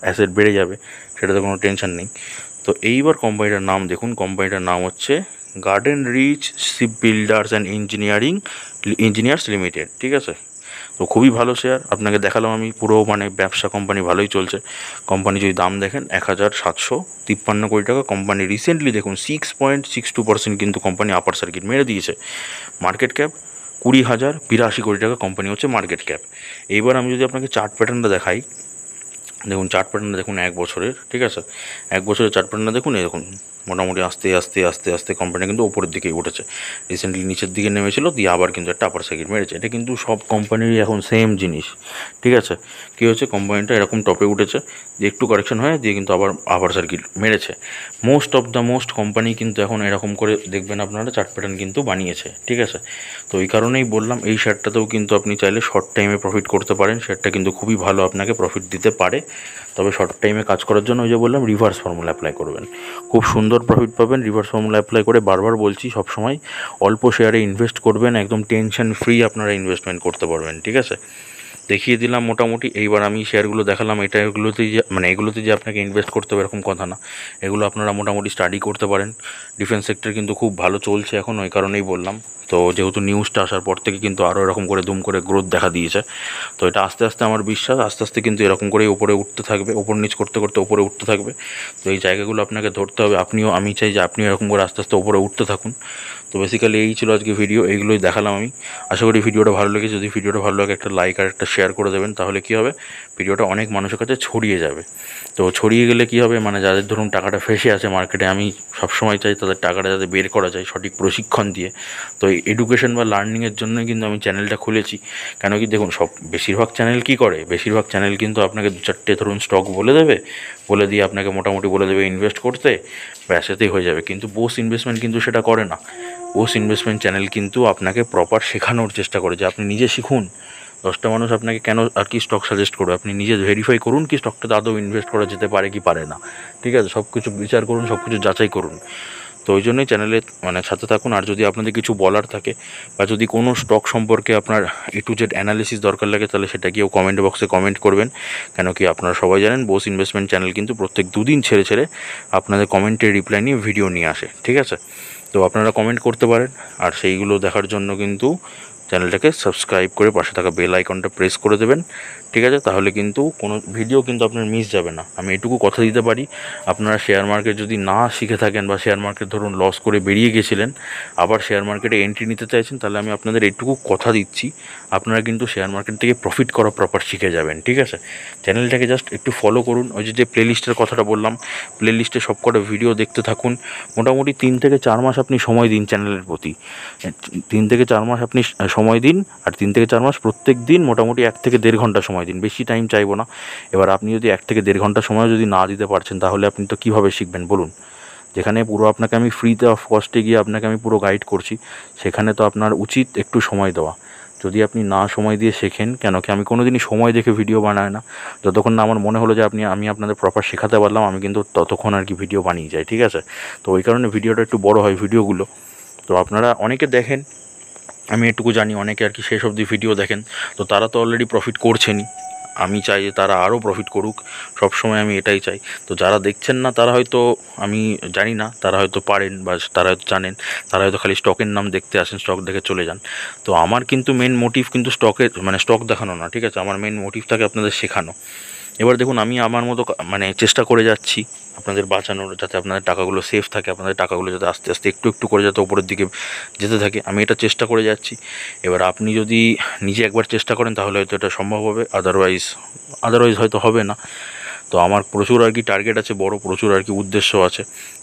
অ্যাসেট বেড়ে যাবে, সেটাতে কোনো টেনশন নেই। তো এইবার কোম্পানিটার নাম দেখুন, কোম্পানিটার নাম হচ্ছে Garden Reach Shipbuilders and Engineers Limited, ঠিক আছে। তো খুবই ভালো শেয়ার, আপনাকে দেখালাম আমি পুরো, মানে ব্যবসা কোম্পানি ভালোই চলছে। কোম্পানি যদি দাম দেখেন 1753 কোটি টাকা। কোম্পানি রিসেন্টলি দেখুন 6.62% কিন্তু কোম্পানি আপার সার্কিট মেরে দিয়েছে। মার্কেট ক্যাপ 20,082 কোটি টাকা কোম্পানি হচ্ছে মার্কেট ক্যাপ। এইবার আমি যদি আপনাকে চার্ট প্যাটার্নটা দেখাই, দেখুন চার্ট প্যাটার্নটা দেখুন 1 বছরের, ঠিক আছে। 1 বছরের চার্ট প্যাটার্নটা দেখুন, এই দেখুন মোটামুটি আস্তে আস্তে আস্তে আস্তে কোম্পানি কিন্তু ওপরের দিকেই উঠেছে। রিসেন্টলি নিচের দিকে নেমেছিল, দিয়ে আবার কিন্তু একটা আপার সার্কিট মেরেছে। এটা কিন্তু সব কোম্পানিরই এখন সেম জিনিস, ঠিক আছে। কী হচ্ছে, কোম্পানিটা এরকম টপে উঠেছে, দিয়ে একটু কারেকশন হয়, দিয়ে কিন্তু আবার আপার সার্কিট মেরেছে। মোস্ট কোম্পানি কিন্তু এখন এরকম করে দেখবেন আপনারা চার্ট প্যাটার্ন কিন্তু বানিয়েছে, ঠিক আছে। তো এই কারণেই বললাম এই শেয়ারটাতেও কিন্তু আপনি চাইলে শর্ট টাইমে প্রফিট করতে পারেন, শেয়ারটা কিন্তু খুবই ভালো আপনাকে প্রফিট দিতে পারে। তবে শর্ট টাইমে কাজ করার জন্য ওই যে বললাম রিভার্স ফর্মুলা অ্যাপ্লাই করবেন, খুব সুন্দর প্রফিট পাবেন। রিভার্স ফর্মুলা অ্যাপ্লাই করে বারবার বলছি সবসময় অল্প শেয়ারে ইনভেস্ট করবেন, একদম টেনশন ফ্রি আপনারা ইনভেস্টমেন্ট করতে পারবেন, ঠিক আছে। দেখিয়ে দিলাম মোটামুটি। এইবার আমি শেয়ারগুলো দেখালাম, এগুলোতে যে আপনাকে ইনভেস্ট করতে হবে এরকম কথা না, এগুলো আপনারা মোটামুটি স্টাডি করতে পারেন। ডিফেন্স সেক্টর কিন্তু খুব ভালো চলছে এখন, ওই কারণেই বললাম। তো যেহেতু নিউজটা আসার পর থেকে কিন্তু আরও এরকম করে দুম করে গ্রোথ দেখা দিয়েছে। তো এটা আস্তে আস্তে আমার বিশ্বাস আস্তে আস্তে কিন্তু এরকম করেই উপরে উঠতে থাকবে, ওপর নিচ করতে করতে উপরে উঠতে থাকবে। তো এই জায়গাগুলো আপনাকে ধরতে হবে, আমি চাই যে আপনিও এরকম করে আস্তে আস্তে উপরে উঠতে থাকুন। তো বেসিক্যালি এই ছিল আজকে ভিডিও, এইগুলোই দেখালাম আমি। আশা করি ভিডিওটা ভালো লেগেছে। যদি ভিডিওটা ভালো লাগে একটা লাইক আর একটা শেয়ার করে দেবেন, তাহলে কী হবে, ভিডিওটা অনেক মানুষের কাছে ছড়িয়ে যাবে। তো ছড়িয়ে গেলে কী হবে, মানে যাদের ধরুন টাকাটা ফেসে আছে মার্কেটে, আমি সবসময় চাই তাদের টাকাটা যাতে বের করা যায় সঠিক প্রশিক্ষণ দিয়ে। তো এই এডুকেশন বা লার্নিংয়ের জন্যই কিন্তু আমি চ্যানেলটা খুলেছি। কেন কি দেখুন, বেশিরভাগ চ্যানেল কী করে, বেশিরভাগ চ্যানেল কিন্তু আপনাকে 2-4টে ধরুন স্টক বলে দিয়ে আপনাকে মোটামুটি বলে দেবে ইনভেস্ট করতে, ব্যাসেতেই হয়ে যাবে। কিন্তু বোস ইনভেস্টমেন্ট কিন্তু সেটা করে না। বোস ইনভেস্টমেন্ট চ্যানেল কিন্তু আপনাকে প্রপার শেখানোর চেষ্টা করে, যে আপনি নিজে শিখুন। 10টা মানুষ আপনাকে কেন আর কি স্টক সাজেস্ট করবে, আপনি নিজে ভেরিফাই করুন কি স্টকটাতে আদৌ ইনভেস্ট করা যেতে পারে কি পারে না, ঠিক আছে। সব কিছু বিচার করুন, সব কিছু যাচাই করুন। তো ওই জন্যই চ্যানেলে মানে সাথে থাকুন। আর যদি আপনাদের কিছু বলার থাকে বা যদি কোনো স্টক সম্পর্কে আপনার A to Z অ্যানালিসিস দরকার লাগে, তাহলে সেটা গিয়েও কমেন্ট বক্সে কমেন্ট করবেন। কেন কি আপনারা সবাই জানেন বোস ইনভেস্টমেন্ট চ্যানেল কিন্তু প্রত্যেক 2 দিন ছেড়ে ছেড়ে আপনাদের কমেন্টের রিপ্লাই নিয়ে ভিডিও নিয়ে আসে, ঠিক আছে। তো আপনারা কমেন্ট করতে পারেন, আর সেইগুলো দেখার জন্য কিন্তু চ্যানেলটাকে সাবস্ক্রাইব করে পাশে থাকা বেল আইকনটা প্রেস করে দেবেন, ঠিক আছে? তাহলে কিন্তু কোনো ভিডিও কিন্তু আপনার মিস যাবে না। আমি এটুকু কথা দিতে পারি, আপনারা শেয়ার মার্কেট যদি না শিখে থাকেন বা শেয়ার মার্কেট ধরুন লস করে বেরিয়ে গেছিলেন, আবার শেয়ার মার্কেটে এন্ট্রি নিতে চাইছেন, তাহলে আমি আপনাদের এইটুকু কথা দিচ্ছি, আপনারা কিন্তু শেয়ার মার্কেট থেকে প্রফিট করা প্রপার শিখে যাবেন, ঠিক আছে? চ্যানেলটাকে জাস্ট একটু ফলো করুন। ওই যে প্লেলিস্টের কথাটা বললাম, প্লেলিস্টে সবকটা ভিডিও দেখতে থাকুন। মোটামুটি 3 থেকে 4 মাস আপনি সময় দিন চ্যানেলের প্রতি। 3 থেকে 4 মাস আপনি সময় দিন, আর 3 থেকে 4 মাস প্রত্যেক দিন মোটামুটি 1 থেকে 1.5 ঘন্টা সময় দিন। বেশি টাইম চাইবো না। এবার আপনি যদি 1 থেকে 1.5 ঘন্টা সময় যদি না দিতে পারছেন, তাহলে আপনি তো কীভাবে শিখবেন বলুন? যেখানে পুরো আপনাকে আমি ফ্রিতে অফ কস্টে গিয়ে আপনাকে আমি পুরো গাইড করছি, সেখানে তো আপনার উচিত একটু সময় দেওয়া। যদি আপনি না সময় দিয়ে শেখেন, কেন কি আমি কোনো দিনই সময় দেখে ভিডিও বানাই না। যতক্ষণ না আমার মনে হলো যে আমি আপনাদের প্রপার শেখাতে পারলাম, আমি কিন্তু ততক্ষণ আর কি ভিডিও বানিয়ে যাই, ঠিক আছে? তো ওই কারণে ভিডিওটা একটু বড় হয় ভিডিওগুলো। তো আপনারা অনেকে দেখেন, আমি এটুকু জানি, অনেকে আর কি শেষ অবধি ভিডিও দেখেন, তো তারা তো অলরেডি প্রফিট করছেনই। আমি চাই যে তারা আরও প্রফিট করুক, সবসময় আমি এটাই চাই। তো যারা দেখছেন না তারা হয়তো, আমি জানি না, তারা হয়তো পারেন বা তারা হয়তো জানেন, তারা হয়তো খালি স্টকের নাম দেখতে আসেন, স্টক দেখে চলে যান। তো আমার কিন্তু মেন মোটিভ কিন্তু স্টক দেখানো না, ঠিক আছে? আমার মেন মোটিভ থাকে আপনাদের শেখানো। এবার দেখুন, আমি আমার মতো চেষ্টা করে যাচ্ছি আপনাদের বাঁচানোর, যাতে আপনাদের টাকাগুলো সেফ থাকে, আপনাদের টাকাগুলো যাতে আস্তে আস্তে একটু একটু করে যাতে ওপরের দিকে যেতে থাকে, আমি এটা চেষ্টা করে যাচ্ছি। এবার আপনি যদি নিজে একবার চেষ্টা করেন তাহলে হয়তো এটা সম্ভব হবে, আদারওয়াইজ হয়তো হবে না। তো আমার প্রচুর আর কি টার্গেট আছে, বড় প্রচুর আর কি উদ্দেশ্য আছে,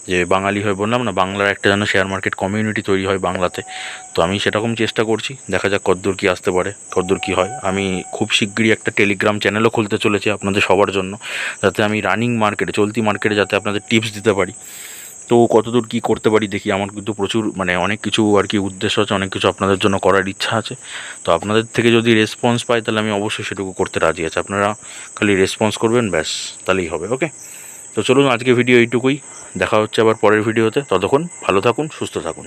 যে বাঙালি হয়ে বললাম না, বাংলার একটা যেন শেয়ার মার্কেট কমিউনিটি তৈরি হয় বাংলাতে। তো আমি সেরকম চেষ্টা করছি, দেখা যাক কতদূর কী আসতে পারে, কতদূর কী হয়। আমি খুব শিগগিরই একটা টেলিগ্রাম চ্যানেলও খুলতে চলেছি আপনাদের সবার জন্য, যাতে আমি রানিং মার্কেটে, চলতি মার্কেটে যাতে আপনাদের টিপস দিতে পারি। তো কতদূর কী করতে পারি দেখি। আমার কিন্তু প্রচুর অনেক কিছু আর কি উদ্দেশ্য আছে, অনেক কিছু আপনাদের জন্য করার ইচ্ছা আছে। তো আপনাদের থেকে যদি রেসপন্স পাই, তাহলে আমি অবশ্যই সেটুকু করতে রাজি আছি। আপনারা খালি রেসপন্স করবেন, ব্যাস, তাহলেই হবে। ওকে, তো চলুন আজকে ভিডিও এইটুকুই। দেখা হচ্ছে আবার পরের ভিডিওতে। ততক্ষণ ভালো থাকুন, সুস্থ থাকুন।